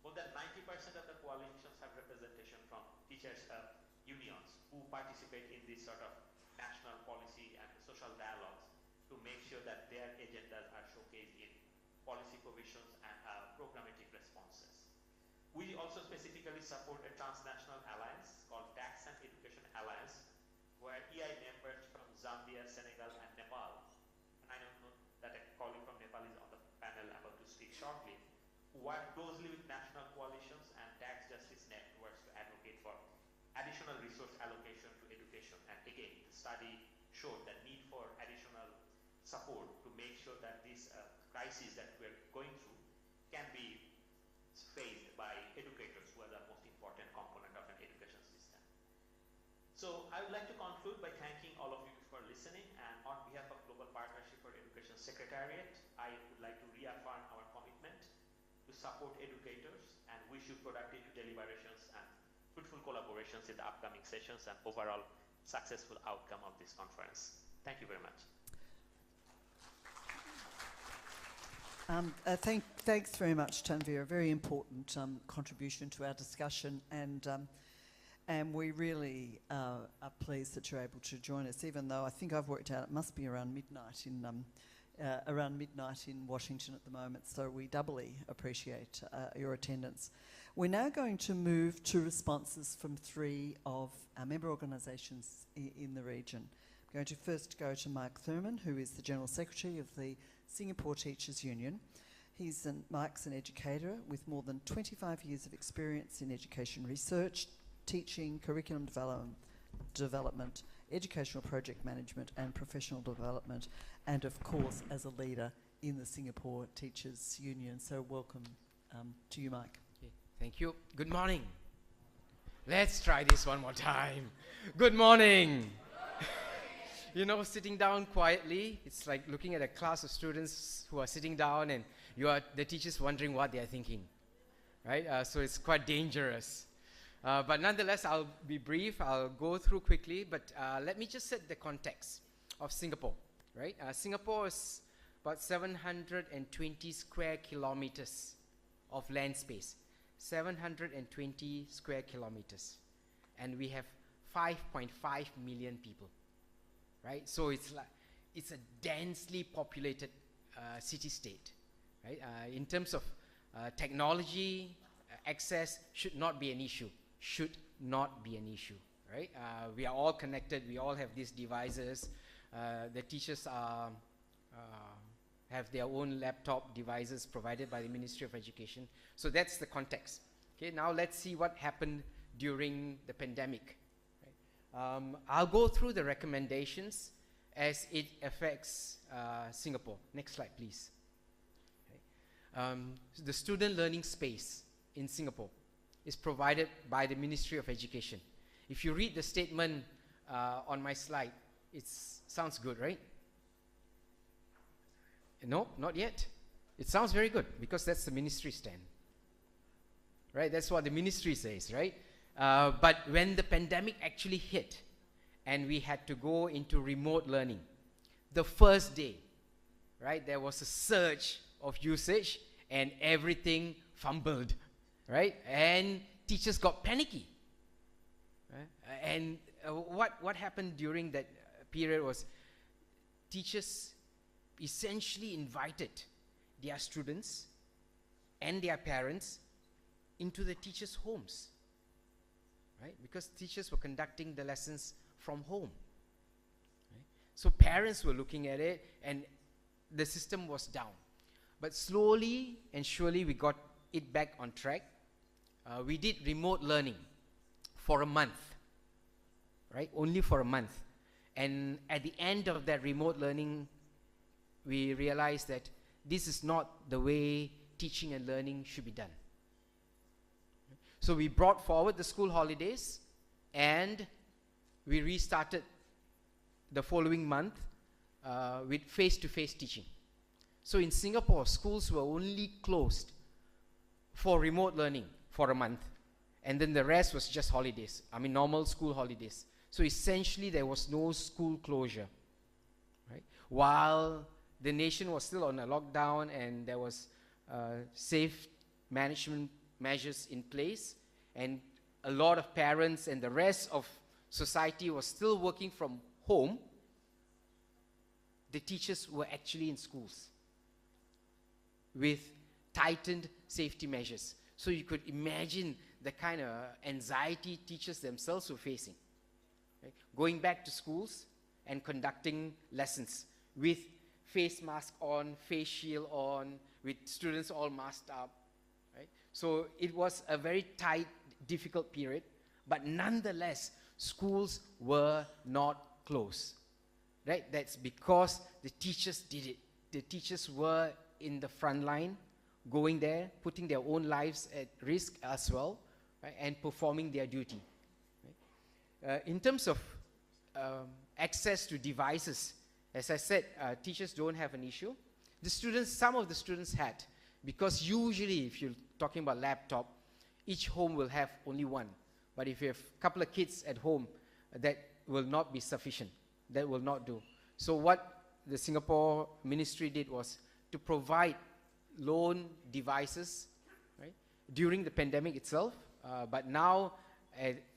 more than 90% of the coalitions have representation from teachers' unions who participate in this sort of national policy and social dialogues to make sure that their agendas are showcased in policy provisions and programmatic responses. We also specifically support a transnational alliance called Tax and Education Alliance, where EI members from Zambia, Senegal, and Nepal, and I know that a colleague from Nepal is on the panel about to speak shortly, who work closely with national coalitions and tax justice networks to advocate for additional resource allocation to education. And again, the study showed the need for additional support to make sure that this crisis that we're going through can be faced by educators, who are the most important component of an education system. So I would like to conclude by thanking all of you for listening, and on behalf of Global Partnership for Education Secretariat, I would like to reaffirm our commitment to support educators and wish you productive deliberations and fruitful collaborations in the upcoming sessions and overall successful outcome of this conference. Thank you very much. Thanks very much, Tanvir. A very important contribution to our discussion, and we really are pleased that you're able to join us. Even though I think I've worked out it must be around midnight in Washington at the moment, so we doubly appreciate your attendance. We're now going to move to responses from 3 of our member organisations in the region. I'm going to first go to Mike Thurman, who is the General Secretary of the Singapore Teachers Union. Mike's an educator with more than 25 years of experience in education research, teaching, curriculum development, educational project management and professional development, and of course as a leader in the Singapore Teachers Union. So welcome to you, Mike. Okay, thank you. Good morning. Let's try this one more time. Good morning. You know, sitting down quietly, it's like looking at a class of students who are sitting down and the teacher's wondering what they are thinking, right? So it's quite dangerous. But nonetheless, I'll be brief. I'll go through quickly, but let me just set the context of Singapore, right? Singapore is about 720 square kilometers of land space, 720 square kilometers. And we have 5.5 million people. Right, so it's a densely populated city-state, right? In terms of technology, access should not be an issue. Should not be an issue, right? We are all connected. We all have these devices. The teachers have their own laptop devices provided by the Ministry of Education. So that's the context. Okay, now let's see what happened during the pandemic. I'll go through the recommendations as it affects Singapore. Next slide, please. Okay. The student learning space in Singapore is provided by the Ministry of Education. If you read the statement on my slide, it sounds good, right? No, not yet. It sounds very good because that's the ministry stand. Right, that's what the ministry says, right? But when the pandemic actually hit and we had to go into remote learning, the first day, right, there was a surge of usage and everything fumbled, right? And teachers got panicky. Right? And what happened during that period was teachers essentially invited their students and their parents into the teachers' homes, right? Because teachers were conducting the lessons from home. Right? So parents were looking at it, and the system was down. But slowly and surely we got it back on track. We did remote learning for a month, right? Only for a month. And at the end of that remote learning, we realized that this is not the way teaching and learning should be done. So we brought forward the school holidays, and we restarted the following month with face-to-face teaching. So in Singapore, schools were only closed for remote learning for a month, and then the rest was just holidays. I mean, normal school holidays. So essentially, there was no school closure, right? While the nation was still on a lockdown and there was safe management measures in place, and a lot of parents and the rest of society was still working from home, the teachers were actually in schools with tightened safety measures. So you could imagine the kind of anxiety teachers themselves were facing. Right? Going back to schools and conducting lessons with face mask on, face shield on, with students all masked up. Right? So it was a very tight, difficult period, but nonetheless, schools were not closed. Right? That's because the teachers did it. The teachers were in the front line, going there, putting their own lives at risk as well, right, and performing their duty. Right? In terms of access to devices, as I said, teachers don't have an issue. The students, some of the students had, because usually if you're talking about laptop, each home will have only one. But if you have a couple of kids at home, that will not be sufficient. That will not do. So what the Singapore Ministry did was to provide loan devices, right, during the pandemic itself, but now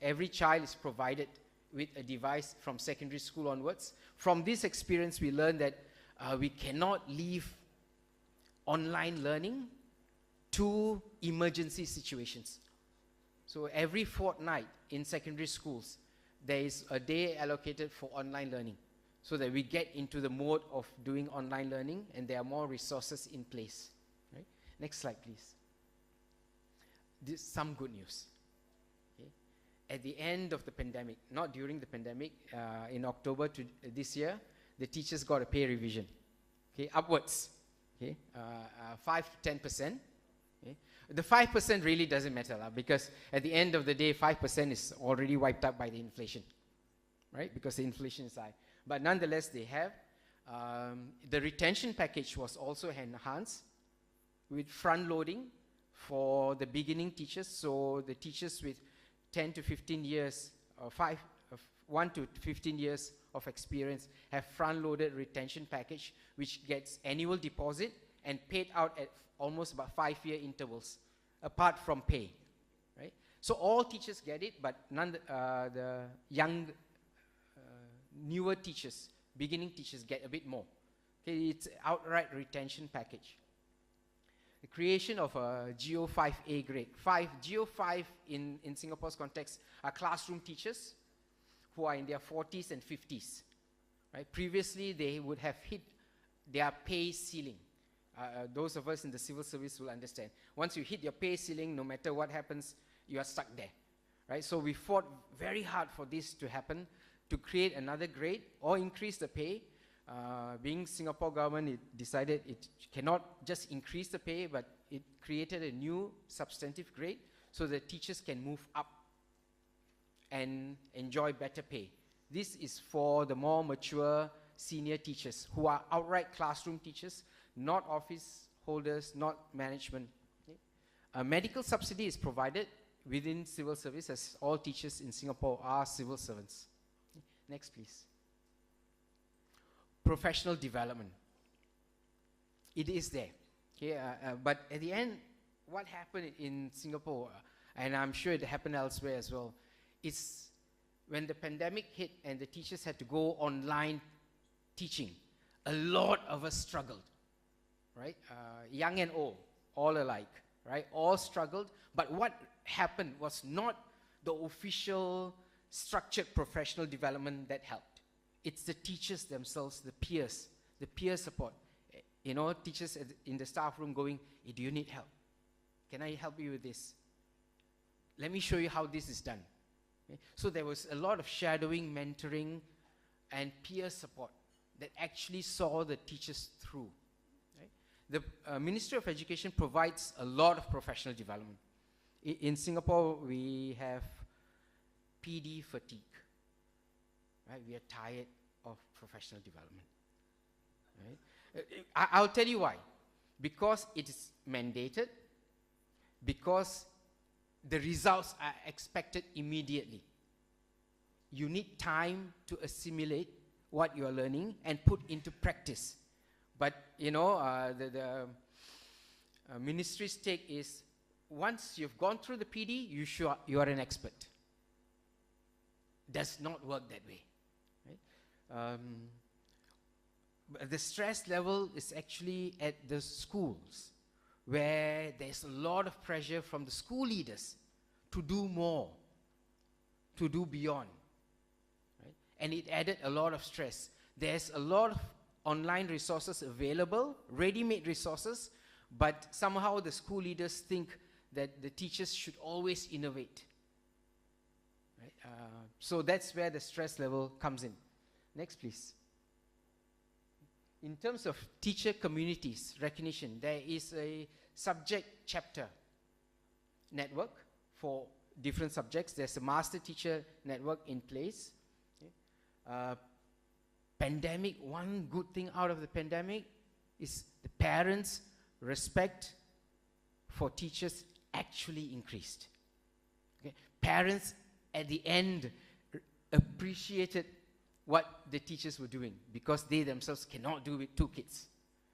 every child is provided with a device from secondary school onwards. From this experience, we learned that we cannot leave online learning to emergency situations. So every fortnight in secondary schools, there is a day allocated for online learning, so that we get into the mode of doing online learning and there are more resources in place. Right? Next slide, please. This is some good news. Okay? At the end of the pandemic, not during the pandemic, in October to this year, the teachers got a pay revision, okay, upwards, okay, 5 to 10%. Okay? The 5% really doesn't matter, because at the end of the day, 5% is already wiped out by the inflation, right? Because the inflation is high. But nonetheless, they have. The retention package was also enhanced with front loading for the beginning teachers. So the teachers with 10 to 15 years, 1 to 15 years of experience have front loaded retention package, which gets annual deposit and paid out at almost about 5-year intervals, apart from pay, right? So all teachers get it, but the young, newer teachers, beginning teachers get a bit more. Okay, it's outright retention package. The creation of a GO5A grade. GO5 in Singapore's context are classroom teachers who are in their 40s and 50s. Right? Previously, they would have hit their pay ceiling. Those of us in the civil service will understand. Once you hit your pay ceiling, no matter what happens, you are stuck there. Right? So we fought very hard for this to happen, to create another grade or increase the pay. Being Singapore government, it decided it cannot just increase the pay, but it created a new substantive grade so that teachers can move up and enjoy better pay. This is for the more mature senior teachers who are outright classroom teachers, not office holders, not management. Okay? A medical subsidy is provided within civil service, as all teachers in Singapore are civil servants. Okay? Next, please. Professional development. It is there. Okay, but at the end, what happened in Singapore, and I'm sure it happened elsewhere as well, is when the pandemic hit and the teachers had to go online teaching, a lot of us struggled, right? Young and old, all alike, right? All struggled. But what happened was not the official structured professional development that helped. It's the teachers themselves, the peer support. You know, teachers in the staff room going, hey, do you need help? Can I help you with this? Let me show you how this is done. Okay? So there was a lot of shadowing, mentoring, and peer support that actually saw the teachers through. Right? The Ministry of Education provides a lot of professional development. In Singapore, we have PD fatigue. Right? We are tired of professional development. Right? I'll tell you why. Because it is mandated, because the results are expected immediately. You need time to assimilate what you are learning and put into practice. But, you know, the ministry's take is, once you've gone through the PD, you are an expert. Does not work that way. Right? The stress level is actually at the schools, where there's a lot of pressure from the school leaders to do more, to do beyond. Right? And it added a lot of stress. There's a lot of online resources available, ready-made resources, but somehow the school leaders think that the teachers should always innovate. Right? So that's where the stress level comes in. Next, please. In terms of teacher communities recognition, there is a subject chapter network for different subjects. There's a master teacher network in place. Okay. Pandemic, one good thing out of the pandemic is the parents' respect for teachers actually increased. Okay. Parents at the end appreciated what the teachers were doing, because they themselves cannot do with 2 kids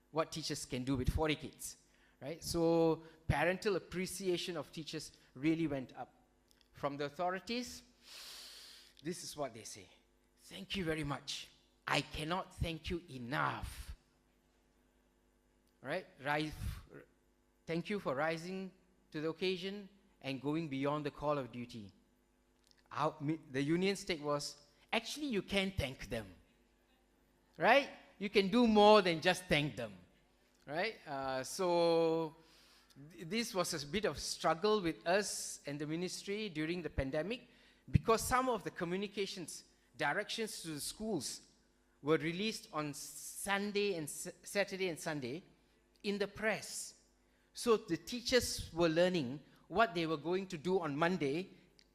what teachers can do with 40 kids, right? So parental appreciation of teachers really went up. From the authorities, this is what they say: thank you very much. I cannot thank you enough. Right? Thank you for rising to the occasion and going beyond the call of duty. The union's take was, actually, you can thank them, right? You can do more than just thank them, right? So this was a bit of struggle with us and the ministry during the pandemic, because some of the communications, directions to the schools were released on Sunday and Saturday and Sunday in the press. So the teachers were learning what they were going to do on Monday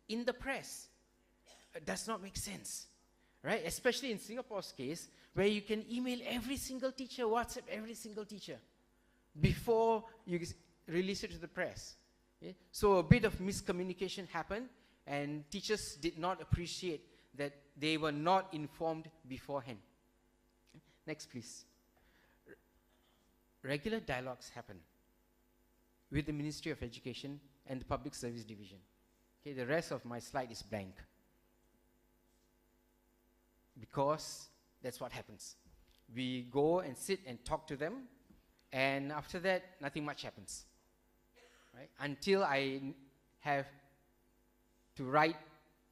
in the press. It does not make sense. Right? Especially in Singapore's case, where you can email every single teacher, WhatsApp every single teacher, before you release it to the press. Okay? So a bit of miscommunication happened, and teachers did not appreciate that they were not informed beforehand. Okay? Next, please. Regular dialogues happen with the Ministry of Education and the Public Service Division. Okay, the rest of my slide is blank, because that's what happens. We go and sit and talk to them, and after that, nothing much happens. Right? Until I have to write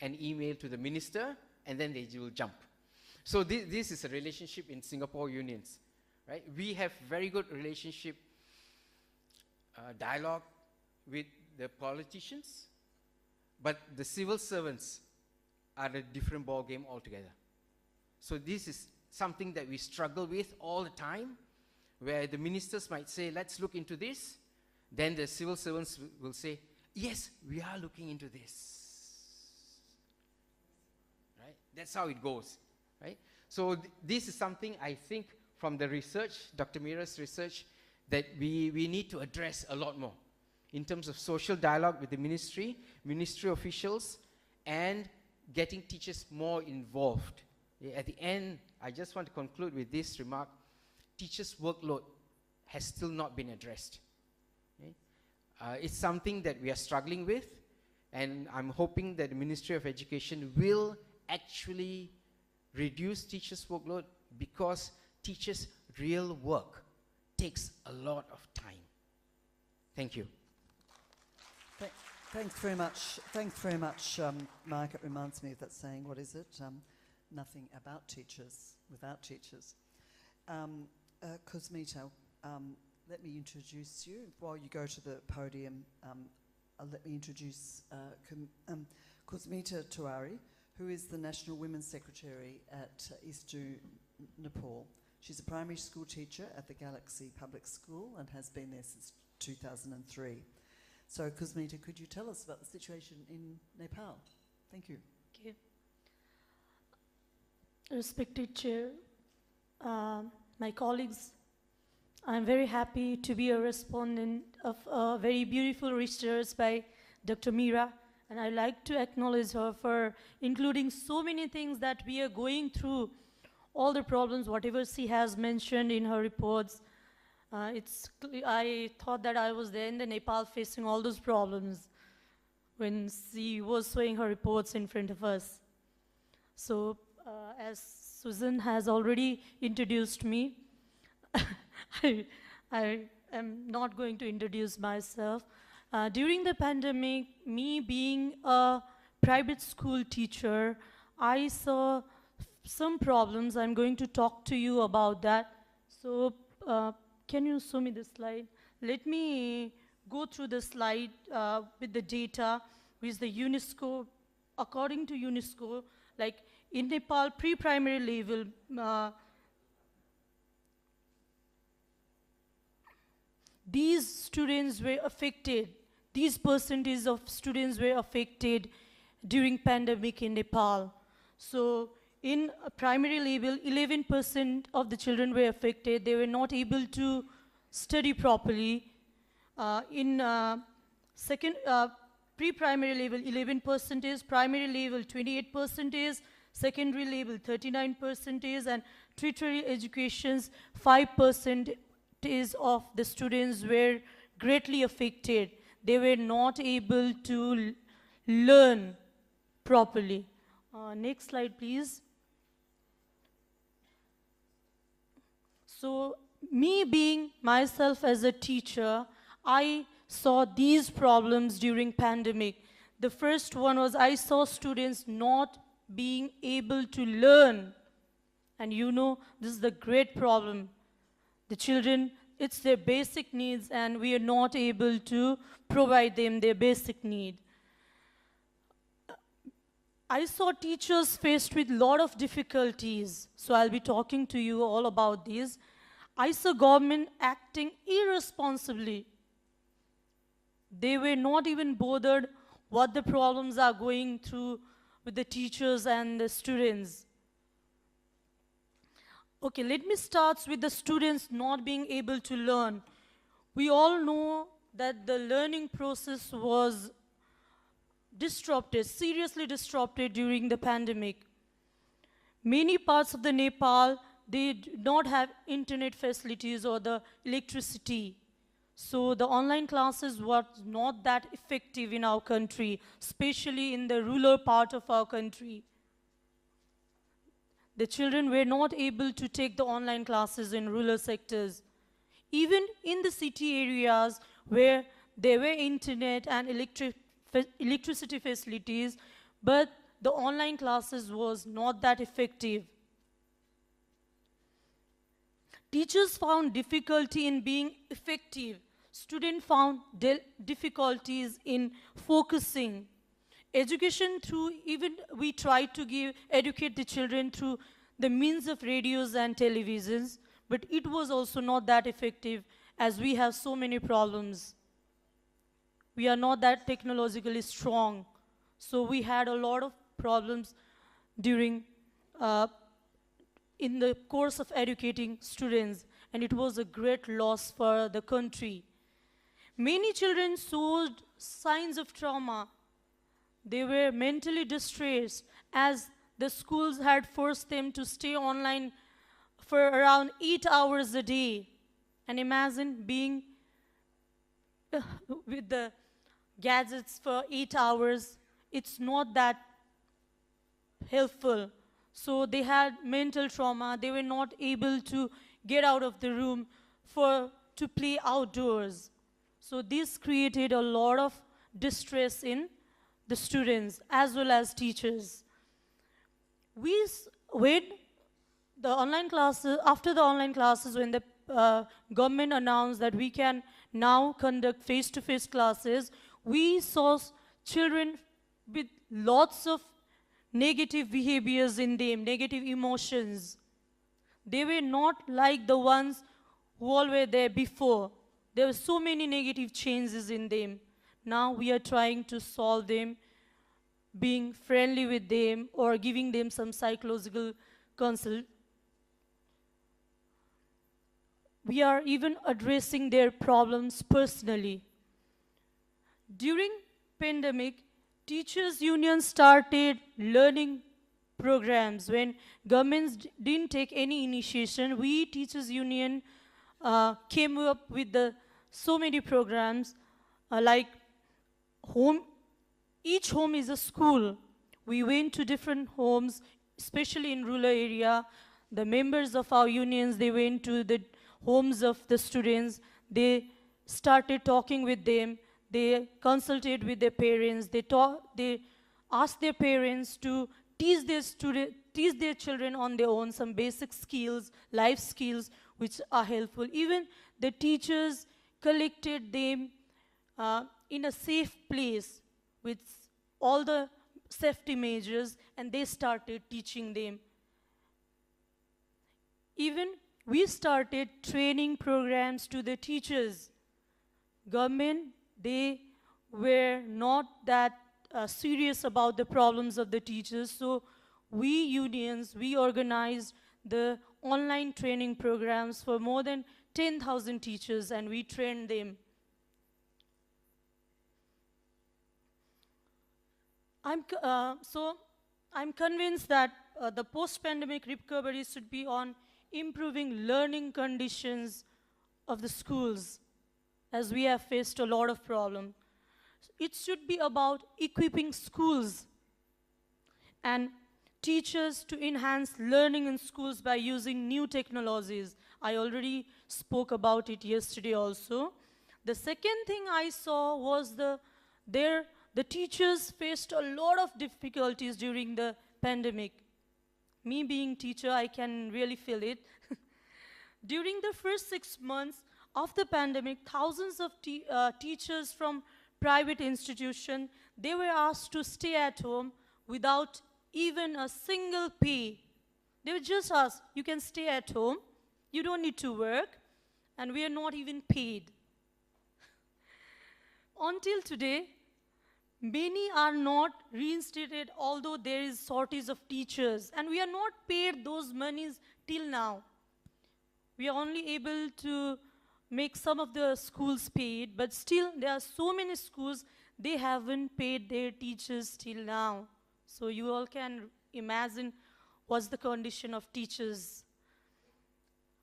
an email to the minister, and then they will jump. So this is a relationship in Singapore unions. Right? We have very good relationship, dialogue with the politicians, but the civil servants are a different ball game altogether. So this is something that we struggle with all the time, where the ministers might say, let's look into this. Then the civil servants will say, yes, we are looking into this. Right? That's how it goes. Right? So this is something I think from the research, Dr. Mira's research, that we need to address a lot more in terms of social dialogue with the ministry officials, and getting teachers more involved. At the end, I just want to conclude with this remark: teachers' workload has still not been addressed. Okay? It's something that we are struggling with, and I'm hoping that the Ministry of Education will actually reduce teachers' workload because teachers' real work takes a lot of time. Thank you. Thanks very much. Thanks very much, Mike. It reminds me of that saying, what is it? Nothing about teachers without teachers. Cosmita, let me introduce you. While you go to the podium, let me introduce Cosmita Tiwari, who is the National Women's Secretary at ISTU Nepal. She's a primary school teacher at the Galaxy Public School and has been there since 2003. So, Cosmita, could you tell us about the situation in Nepal? Thank you. Okay. Respected Chair, my colleagues, I'm very happy to be a respondent of a very beautiful research by Dr. Meera, and I'd like to acknowledge her for including so many things that we are going through, all the problems, whatever she has mentioned in her reports. I thought that I was there in the Nepal facing all those problems when she was showing her reports in front of us. So, as Susan has already introduced me, I am not going to introduce myself. During the pandemic, me being a private school teacher, I saw some problems. I'm going to talk to you about that. So, can you show me the slide? Let me go through the slide with the data with the UNESCO. According to UNESCO, like in Nepal, pre-primary level, these students were affected. These percentages of students were affected during pandemic in Nepal. So in a primary level, 11% of the children were affected. They were not able to study properly. In second, pre-primary level, 11%, primary level, 28%, secondary level, 39%, and tertiary education's 5% of the students were greatly affected. They were not able to learn properly. Next slide, please. So, me being myself as a teacher, I saw these problems during pandemic. The first one was I saw students not being able to learn. And you know, this is the great problem. The children, it's their basic needs and we are not able to provide them their basic need. I saw teachers faced with a lot of difficulties, so I'll be talking to you all about these. I saw government acting irresponsibly. They were not even bothered what the problems are going through with the teachers and the students. Okay, let me start with the students not being able to learn. We all know that the learning process was disrupted, seriously disrupted during the pandemic. Many parts of the Nepal, they do not have internet facilities or the electricity. So the online classes were not that effective in our country, especially in the rural part of our country. The children were not able to take the online classes in rural sectors. Even in the city areas where there were internet and electricity facilities, but the online classes was not that effective. Teachers found difficulty in being effective. Students found difficulties in focusing. Education through, even we tried to educate the children through the means of radios and televisions, but it was also not that effective as we have so many problems. We are not that technologically strong. So we had a lot of problems during, in the course of educating students, and it was a great loss for the country. Many children showed signs of trauma. They were mentally distressed as the schools had forced them to stay online for around 8 hours a day. And imagine being with the gadgets for 8 hours. It's not that helpful. So they had mental trauma. They were not able to get out of the room to play outdoors. So this created a lot of distress in the students as well as teachers. When the online classes, after the online classes, when the government announced that we can now conduct face-to-face classes, we saw children with lots of negative behaviors in them, negative emotions. They were not like the ones who all were there before. There were so many negative changes in them. Now we are trying to solve them, being friendly with them or giving them some psychological consult. We are even addressing their problems personally. During pandemic, teachers' union started learning programs. When governments didn't take any initiation, we teachers' union came up with so many programs like each home is a school. We went to different homes, especially in rural area. The members of our unions, they went to the homes of the students. They started talking with them. They consulted with their parents. They asked their parents to teach their children on their own some basic skills, life skills, which are helpful. Even the teachers collected them in a safe place with all the safety measures, and they started teaching them. Even we started training programs to the teachers. Government, they were not that serious about the problems of the teachers, so we unions, we organized the online training programs for more than 10,000 teachers, and we trained them. I'm convinced that the post-pandemic recovery should be on improving learning conditions of the schools, as we have faced a lot of problems. It should be about equipping schools and teachers to enhance learning in schools by using new technologies. I already spoke about it yesterday also. The second thing I saw was the teachers faced a lot of difficulties during the pandemic. Me being teacher, I can really feel it. During the first 6 months of the pandemic, thousands of teachers from private institutions, they were asked to stay at home without even a single pay. They were just asked, you can stay at home, you don't need to work, and we are not even paid. Until today, many are not reinstated, although there is shortage of teachers, and we are not paid those monies till now. We are only able to make some of the schools paid, but still there are so many schools, they haven't paid their teachers till now. So you all can imagine what's the condition of teachers.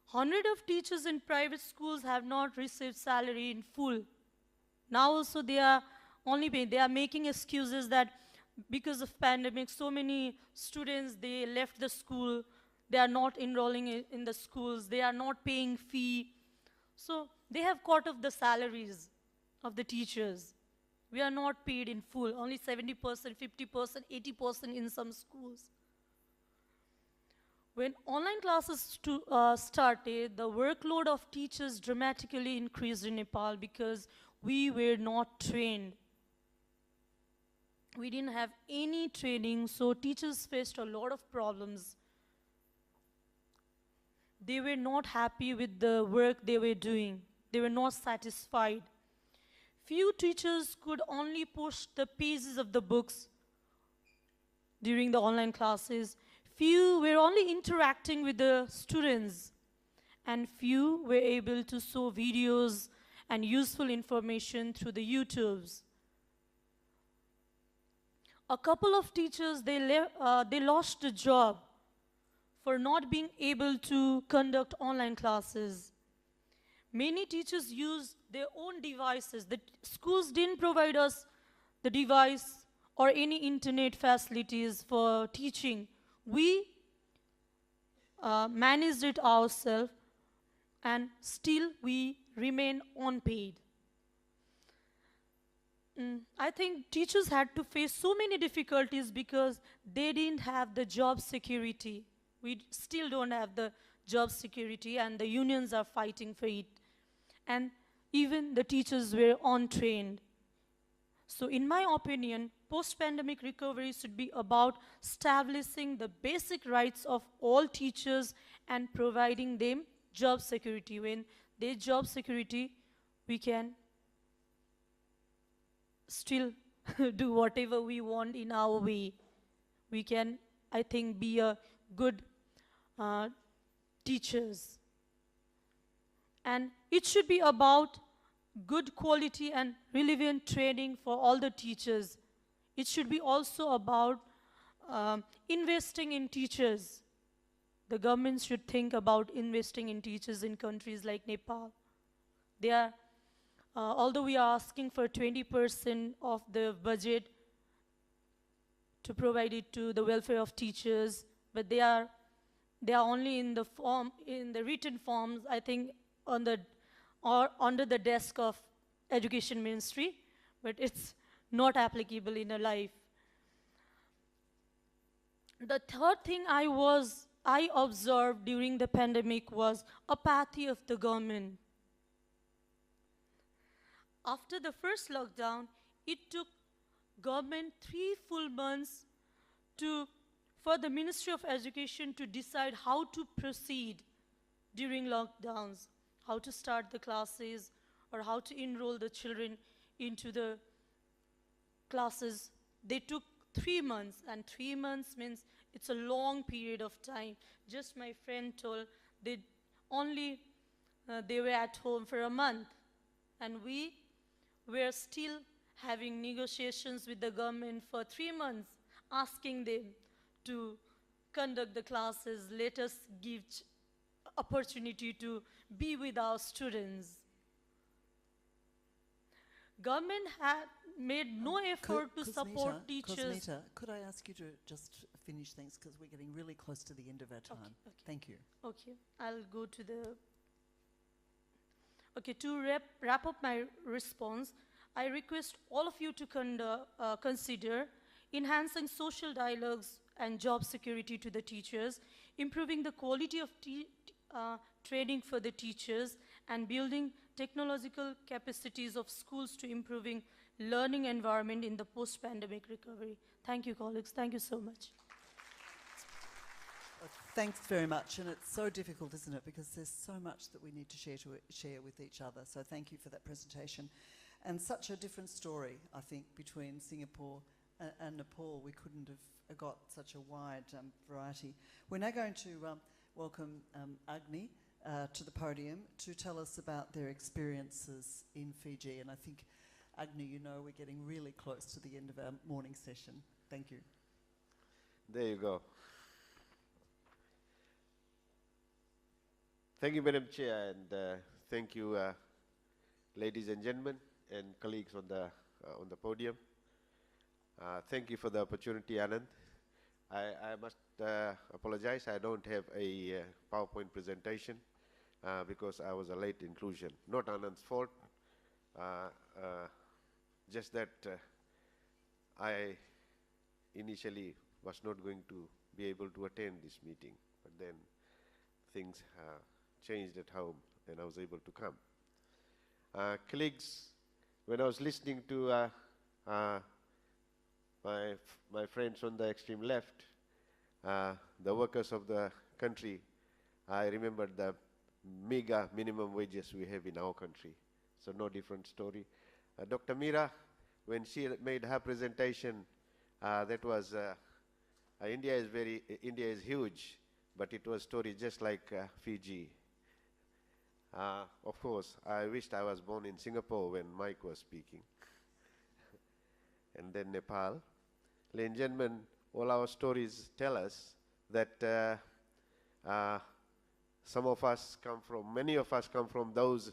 Hundreds of teachers in private schools have not received salary in full. Now also they are only paid. They are making excuses that because of pandemic, so many students, they left the school, they are not enrolling in the schools, they are not paying fee. So they have cut off the salaries of the teachers. We are not paid in full, only 70%, 50%, 80% in some schools. When online classes started, the workload of teachers dramatically increased in Nepal because we were not trained. We didn't have any training, so teachers faced a lot of problems. They were not happy with the work they were doing. They were not satisfied. Few teachers could only push the pages of the books during the online classes. Few were only interacting with the students, and few were able to show videos and useful information through the YouTubes. A couple of teachers, they lost the job for not being able to conduct online classes. Many teachers use their own devices. The schools didn't provide us the device or any internet facilities for teaching. We managed it ourselves, and still we remain unpaid. I think teachers had to face so many difficulties because they didn't have the job security. We still don't have the job security, and the unions are fighting for it. And even the teachers were untrained. So in my opinion, post-pandemic recovery should be about establishing the basic rights of all teachers and providing them job security. When there's job security, we can still do whatever we want in our way. We can, I think, be a good teachers. And it should be about good quality and relevant training for all the teachers. It should be also about investing in teachers. The government should think about investing in teachers in countries like Nepal. They are, although we are asking for 20% of the budget to provide it to the welfare of teachers, but they are only in the form, in the written forms, I think, on the or under the desk of Education Ministry, but it's not applicable in a life. The third thing I observed during the pandemic was apathy of the government. After the first lockdown, it took government 3 full months for the Ministry of Education to decide how to proceed during lockdowns, how to start the classes, or how to enroll the children into the classes. They took 3 months, and 3 months means it's a long period of time. Just my friend told they were at home for a month, and we were still having negotiations with the government for 3 months, asking them to conduct the classes, let us give opportunity to be with our students. Government had made no effort to support teachers. Cosmita, could I ask you to just finish things, because we're getting really close to the end of our time. Okay. Thank you. Okay, I'll go to the... Okay, to wrap up my response, I request all of you to consider enhancing social dialogues and job security to the teachers, improving the quality of training for the teachers, and building technological capacities of schools to improving learning environment in the post-pandemic recovery. Thank you, colleagues. Thank you so much. Thanks very much, and it's so difficult, isn't it, because there's so much that we need to share with each other, so thank you for that presentation. And such a different story, I think, between Singapore and Nepal. We couldn't have got such a wide variety. We're now going to welcome Agni to the podium to tell us about their experiences in Fiji, and I think, Agni, you know we're getting really close to the end of our morning session. Thank you. There you go. Thank you, Madam Chair, and thank you, ladies and gentlemen, and colleagues on the podium. Thank you for the opportunity, Anand. I must apologize. I don't have a PowerPoint presentation because I was a late inclusion. Not Anand's fault. Just that I initially was not going to be able to attend this meeting, but then things changed at home and I was able to come. Colleagues, when I was listening to my friends on the extreme left, the workers of the country, I remembered the mega minimum wages we have in our country. So no different story. Dr. Mira, when she made her presentation, that was India is huge, but it was story just like Fiji. Of course, I wished I was born in Singapore when Mike was speaking. And then Nepal. Ladies and gentlemen, all our stories tell us that many of us come from those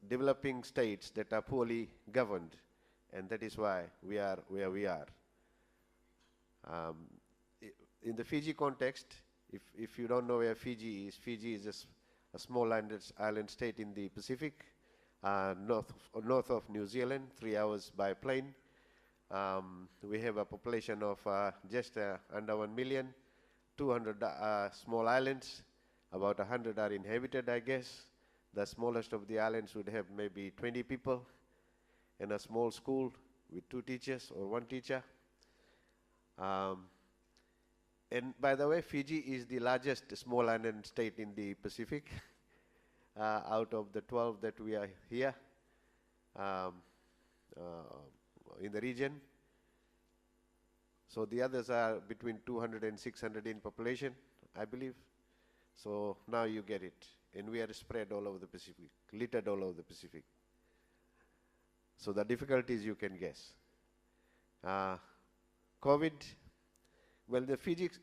developing states that are poorly governed, and that is why we are where we are. In the Fiji context, if you don't know where Fiji is a small island state in the Pacific, north of New Zealand, 3 hours by plane. We have a population of just under 1 million, 200 small islands, about 100 are inhabited, I guess. The smallest of the islands would have maybe 20 people, and a small school with 2 teachers or 1 teacher. And by the way, Fiji is the largest small island state in the Pacific. Out of the 12 that we are here in the region. So the others are between 200 and 600 in population, I believe. So now you get it. And we are spread all over the Pacific, littered all over the Pacific. So the difficulties you can guess. COVID, well,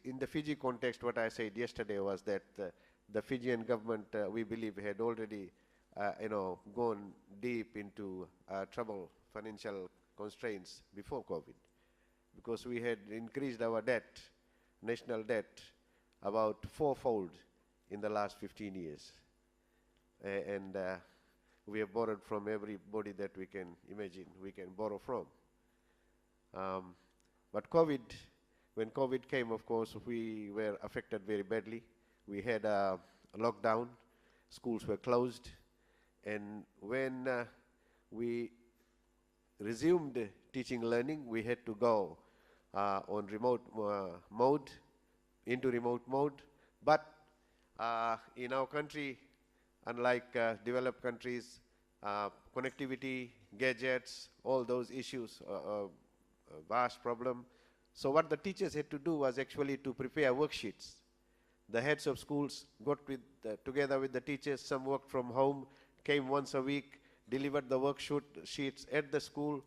in the Fiji context, what I said yesterday was that the Fijian government, we believe, had already, gone deep into trouble, financial constraints before COVID, because we had increased our debt, national debt, about 4-fold in the last 15 years. And we have borrowed from everybody that we can imagine we can borrow from. But when COVID came, of course, we were affected very badly. We had a lockdown, schools were closed, and when we resumed teaching learning, we had to go on remote mode. But in our country, unlike developed countries, connectivity, gadgets, all those issues, a vast problem. So what the teachers had to do was actually to prepare worksheets. The heads of schools got together with the teachers, some worked from home, came once a week, delivered the worksheets at the school,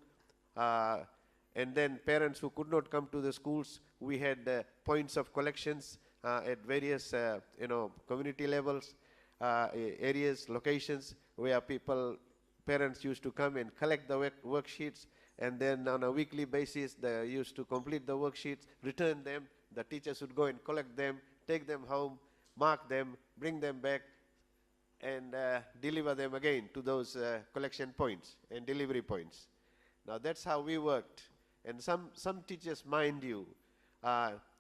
and then parents who could not come to the schools, we had points of collections at various community levels, areas, locations where parents used to come and collect the worksheets, and then on a weekly basis they used to complete the worksheets, return them, the teachers would go and collect them, take them home, mark them, bring them back, and deliver them again to those collection points and delivery points. Now that's how we worked. And some teachers, mind you,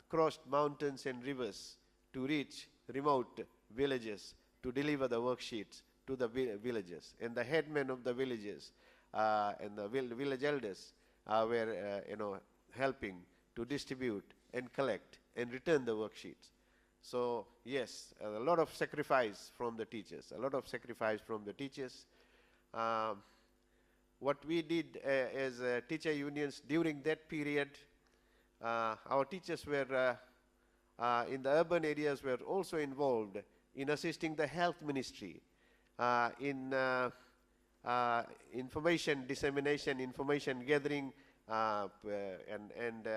crossed mountains and rivers to reach remote villages to deliver the worksheets to the villages. And the headmen of the villages and the village elders were helping to distribute and collect and return the worksheets. So yes, a lot of sacrifice from the teachers, What we did as teacher unions during that period, our teachers were in the urban areas were also involved in assisting the health ministry in information dissemination, information gathering, and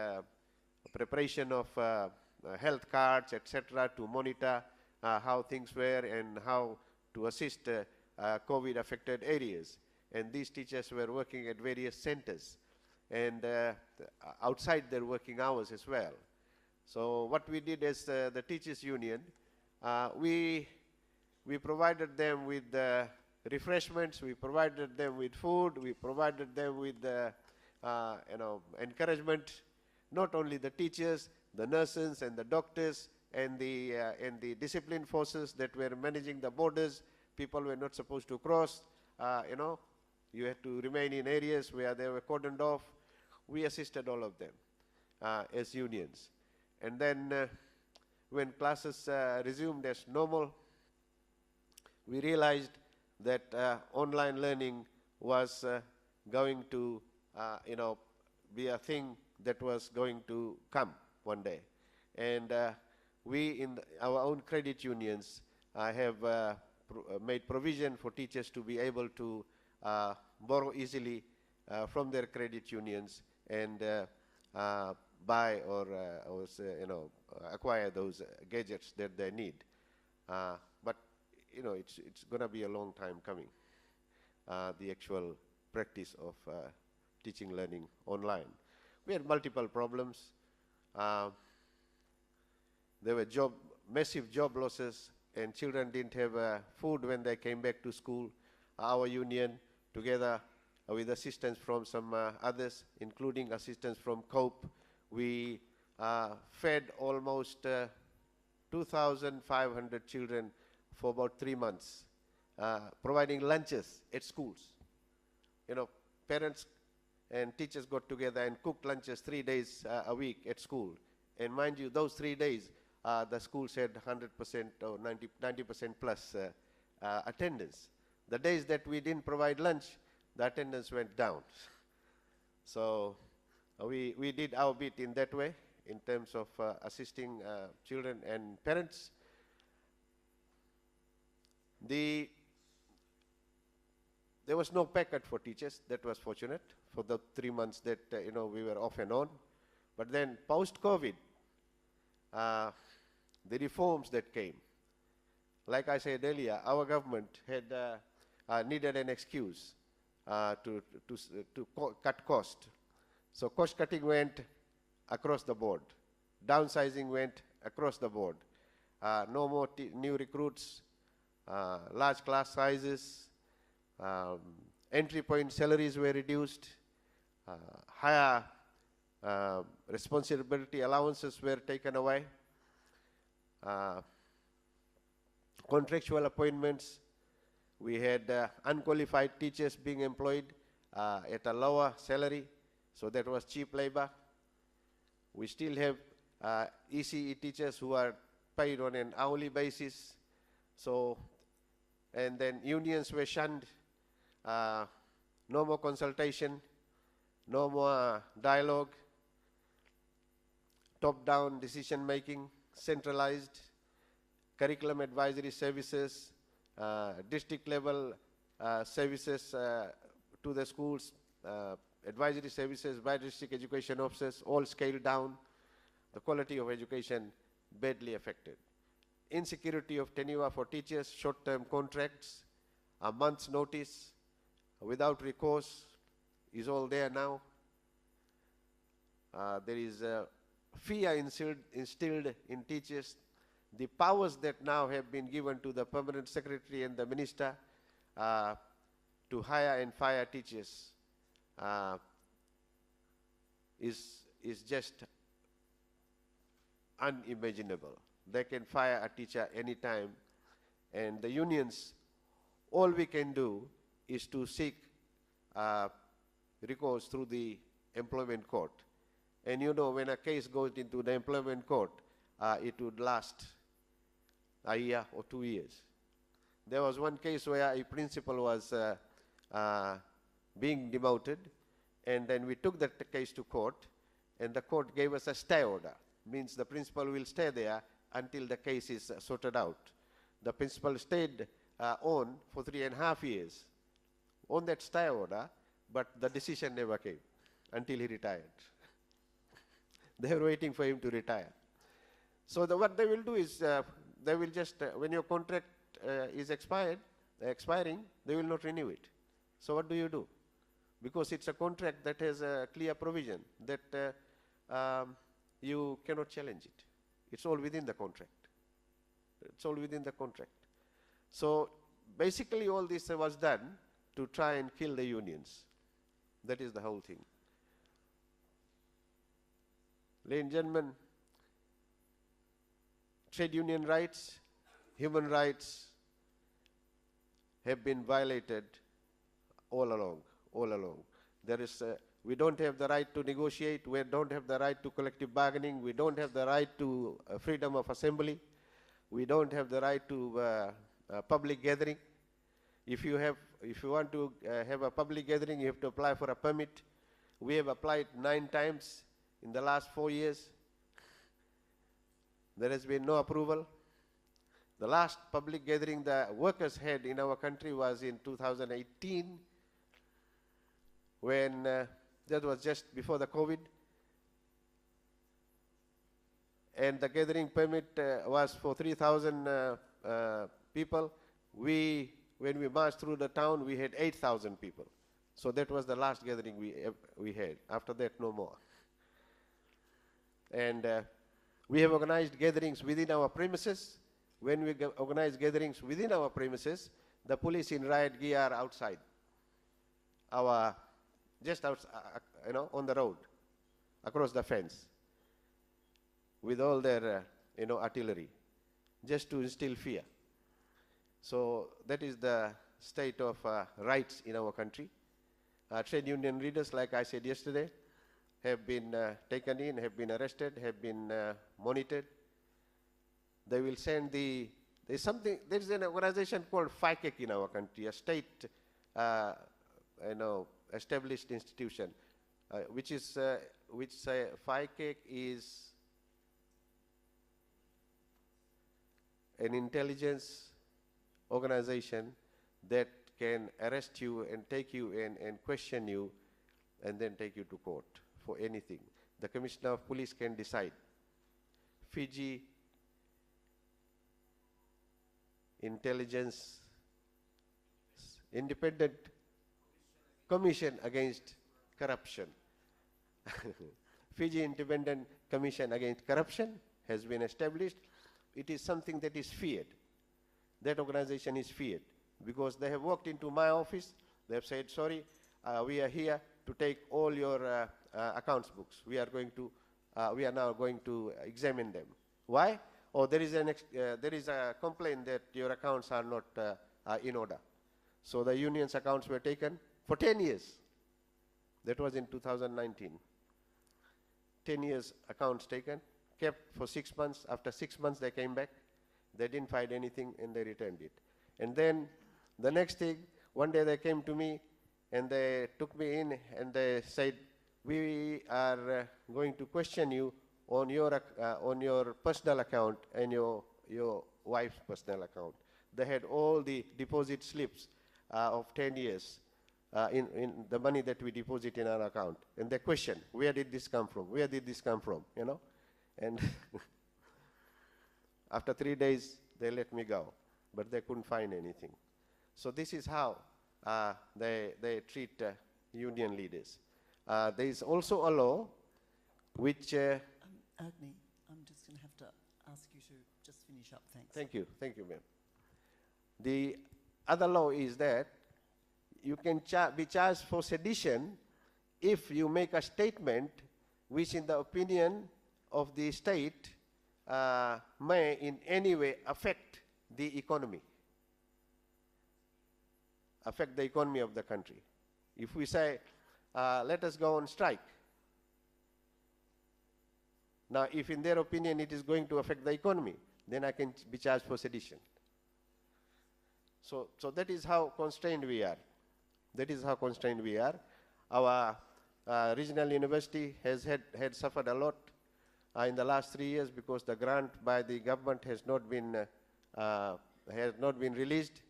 preparation of health cards, etc., to monitor how things were and how to assist COVID-affected areas. And these teachers were working at various centers and outside their working hours as well. So what we did as the teachers union, we provided them with refreshments, we provided them with food, we provided them with encouragement, not only the teachers, the nurses and the doctors and the discipline forces that were managing the borders. People were not supposed to cross, you had to remain in areas where they were cordoned off. We assisted all of them as unions. And then when classes resumed as normal, we realized that online learning was going to be a thing that was going to come one day. And we in our own credit unions have made provision for teachers to be able to borrow easily from their credit unions and buy or acquire those gadgets that they need. But it's going to be a long time coming, the actual practice of teaching learning online. We had multiple problems. There were massive job losses, and children didn't have food when they came back to school. Our union, together with assistance from some others, including assistance from COPE, we fed almost 2,500 children for about 3 months, providing lunches at schools. You know, parents and teachers got together and cooked lunches 3 days a week at school. And mind you, those 3 days, the schools had 100% or 90% plus attendance. The days that we didn't provide lunch, the attendance went down. So we did our bit in that way, in terms of assisting children and parents. There was no pay cut for teachers. That was fortunate for the 3 months that we were off and on. But then post-COVID, the reforms that came, like I said earlier, our government had needed an excuse to cut cost. So cost cutting went across the board. Downsizing went across the board. No more new recruits, large class sizes, entry point salaries were reduced, higher responsibility allowances were taken away, contractual appointments. We had unqualified teachers being employed at a lower salary, so that was cheap labor. We still have ECE teachers who are paid on an hourly basis. So, and then unions were shunned. No more consultation, no more dialogue, top-down decision-making, centralized, curriculum advisory services, district-level services to the schools, advisory services by district education officers, all scaled down. The quality of education badly affected. Insecurity of tenure for teachers, short-term contracts, a month's notice, without recourse, is all there now. There is fear instilled in teachers. The powers that now have been given to the permanent secretary and the minister to hire and fire teachers is just unimaginable. They can fire a teacher anytime, and the unions, all we can do is to seek recourse through the employment court. And you know, when a case goes into the employment court, it would last a year or 2 years. There was one case where a principal was being demoted, and then we took that case to court, and the court gave us a stay order. Means the principal will stay there until the case is sorted out. The principal stayed on for 3.5 years on that stay order, but the decision never came until he retired. They were waiting for him to retire. So what they will do is, they will just, when your contract is expiring, they will not renew it. So what do you do? Because it's a contract that has a clear provision that you cannot challenge it. It's all within the contract. It's all within the contract. So basically all this was done to try and kill the unions. That is the whole thing. Ladies and gentlemen, trade union rights, human rights have been violated all along. There is, we don't have the right to negotiate, we don't have the right to collective bargaining, we don't have the right to freedom of assembly, we don't have the right to public gathering. If you want to have a public gathering, you have to apply for a permit. We have applied 9 times in the last 4 years. There has been no approval. The last public gathering the workers had in our country was in 2018, when that was just before the COVID. And the gathering permit was for 3,000 people. When we marched through the town, we had 8,000 people. So that was the last gathering we had. After that, no more. And we have organized gatherings within our premises. When we organize gatherings within our premises, the police in riot gear are outside, just outside, on the road, across the fence, with all their, artillery, just to instill fear. So that is the state of rights in our country. Trade union leaders, like I said yesterday, have been taken in, have been arrested, have been monitored. They will send there's an organization called FICAC in our country, a state, established institution, which FICAC is an intelligence organization that can arrest you and take you in and question you and then take you to court for anything. The Commissioner of Police can decide. Fiji Intelligence Independent Commission Against Corruption. Fiji Independent Commission Against Corruption has been established. It is something that is feared. That organization is feared because they have walked into my office. They have said, sorry, we are here to take all your accounts books. We are now going to examine them. Why? Oh, there is a complaint that your accounts are not in order. So the union's accounts were taken for 10 years. That was in 2019. 10 years accounts taken, kept for 6 months. After 6 months, they came back. They didn't find anything, and they returned it. And then the next thing, one day they came to me, and they took me in, and they said, we are going to question you on your personal account and your wife's personal account. They had all the deposit slips of 10 years in the money that we deposit in our account. And they question, where did this come from? Where did this come from? And after 3 days, they let me go, but they couldn't find anything. So this is how they treat union leaders. There is also a law which... Agni, I'm just going to have to ask you to just finish up, thanks. Thank you, ma'am. The other law is that you can be charged for sedition if you make a statement which in the opinion of the state may in any way affect the economy. Affect the economy of the country. If we say, let us go on strike. Now, if in their opinion it is going to affect the economy, then I can be charged for sedition. So that is how constrained we are. That is how constrained we are. Our regional university has suffered a lot in the last 3 years because the grant by the government has not been released,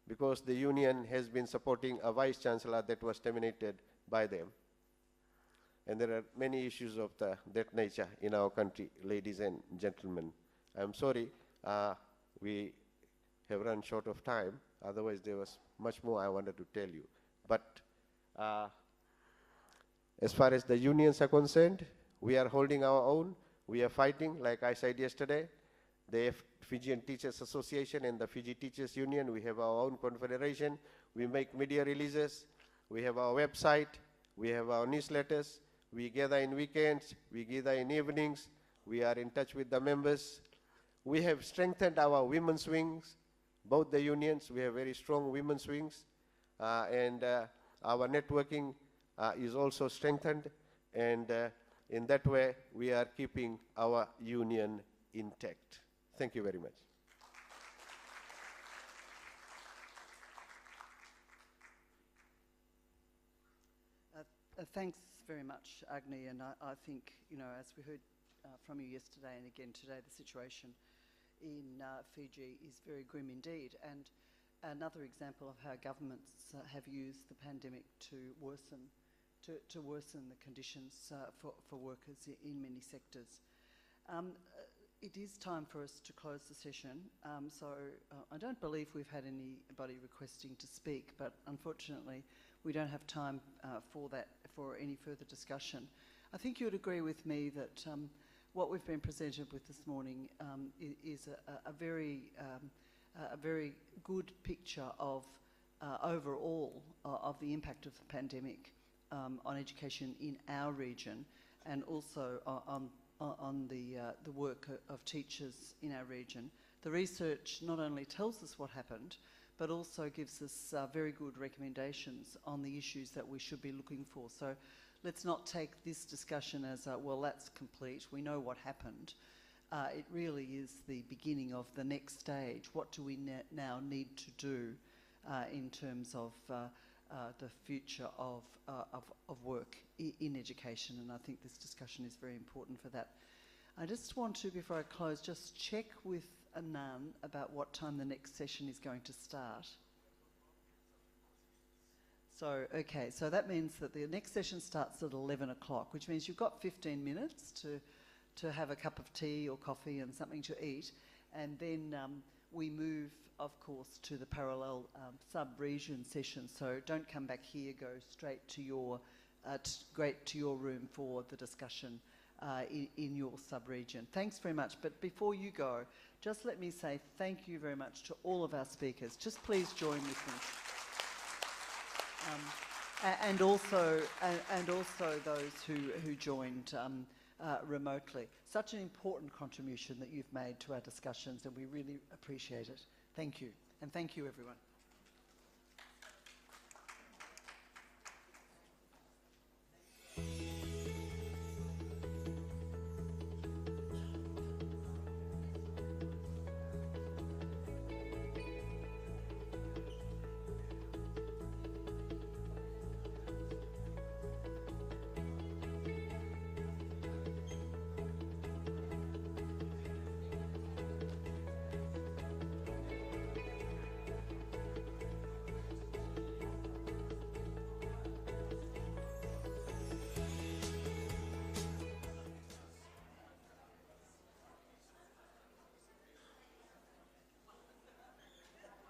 because the union has been supporting a vice chancellor that was terminated by them. And there are many issues of that nature in our country, ladies and gentlemen. I'm sorry, we have run short of time. Otherwise, there was much more I wanted to tell you. But as far as the unions are concerned, we are holding our own. We are fighting, like I said yesterday. The Fijian Teachers Association and the Fiji Teachers Union, we have our own confederation. We make media releases. We have our website. We have our newsletters. We gather in weekends. We gather in evenings. We are in touch with the members. We have strengthened our women's wings, both the unions. We have very strong women's wings. And our networking is also strengthened. And in that way, we are keeping our union intact. Thank you very much. Thanks very much, Agni, and I think, as we heard from you yesterday and again today, the situation in Fiji is very grim indeed, and another example of how governments have used the pandemic to worsen the conditions for workers in many sectors. It is time for us to close the session. I don't believe we've had anybody requesting to speak, but unfortunately we don't have time for any further discussion. I think you would agree with me that what we've been presented with this morning is a very good picture of overall of the impact of the pandemic on education in our region, and also on the work of teachers in our region. The research not only tells us what happened, but also gives us very good recommendations on the issues that we should be looking for. So let's not take this discussion as, well, that's complete, we know what happened. It really is the beginning of the next stage. What do we now need to do in terms of the future of work in education? And I think this discussion is very important for that. I just want to, before I close, just check with Anand about what time the next session is going to start. So, okay, so that means that the next session starts at 11 o'clock, which means you've got 15 minutes to have a cup of tea or coffee and something to eat, and then we move, of course, to the parallel sub-region session. So don't come back here, go straight to your room for the discussion in your sub-region. Thanks very much. But before you go, just let me say thank you very much to all of our speakers. Just please join with me. And also those who joined remotely. Such an important contribution that you've made to our discussions, and we really appreciate it. Thank you, and thank you everyone.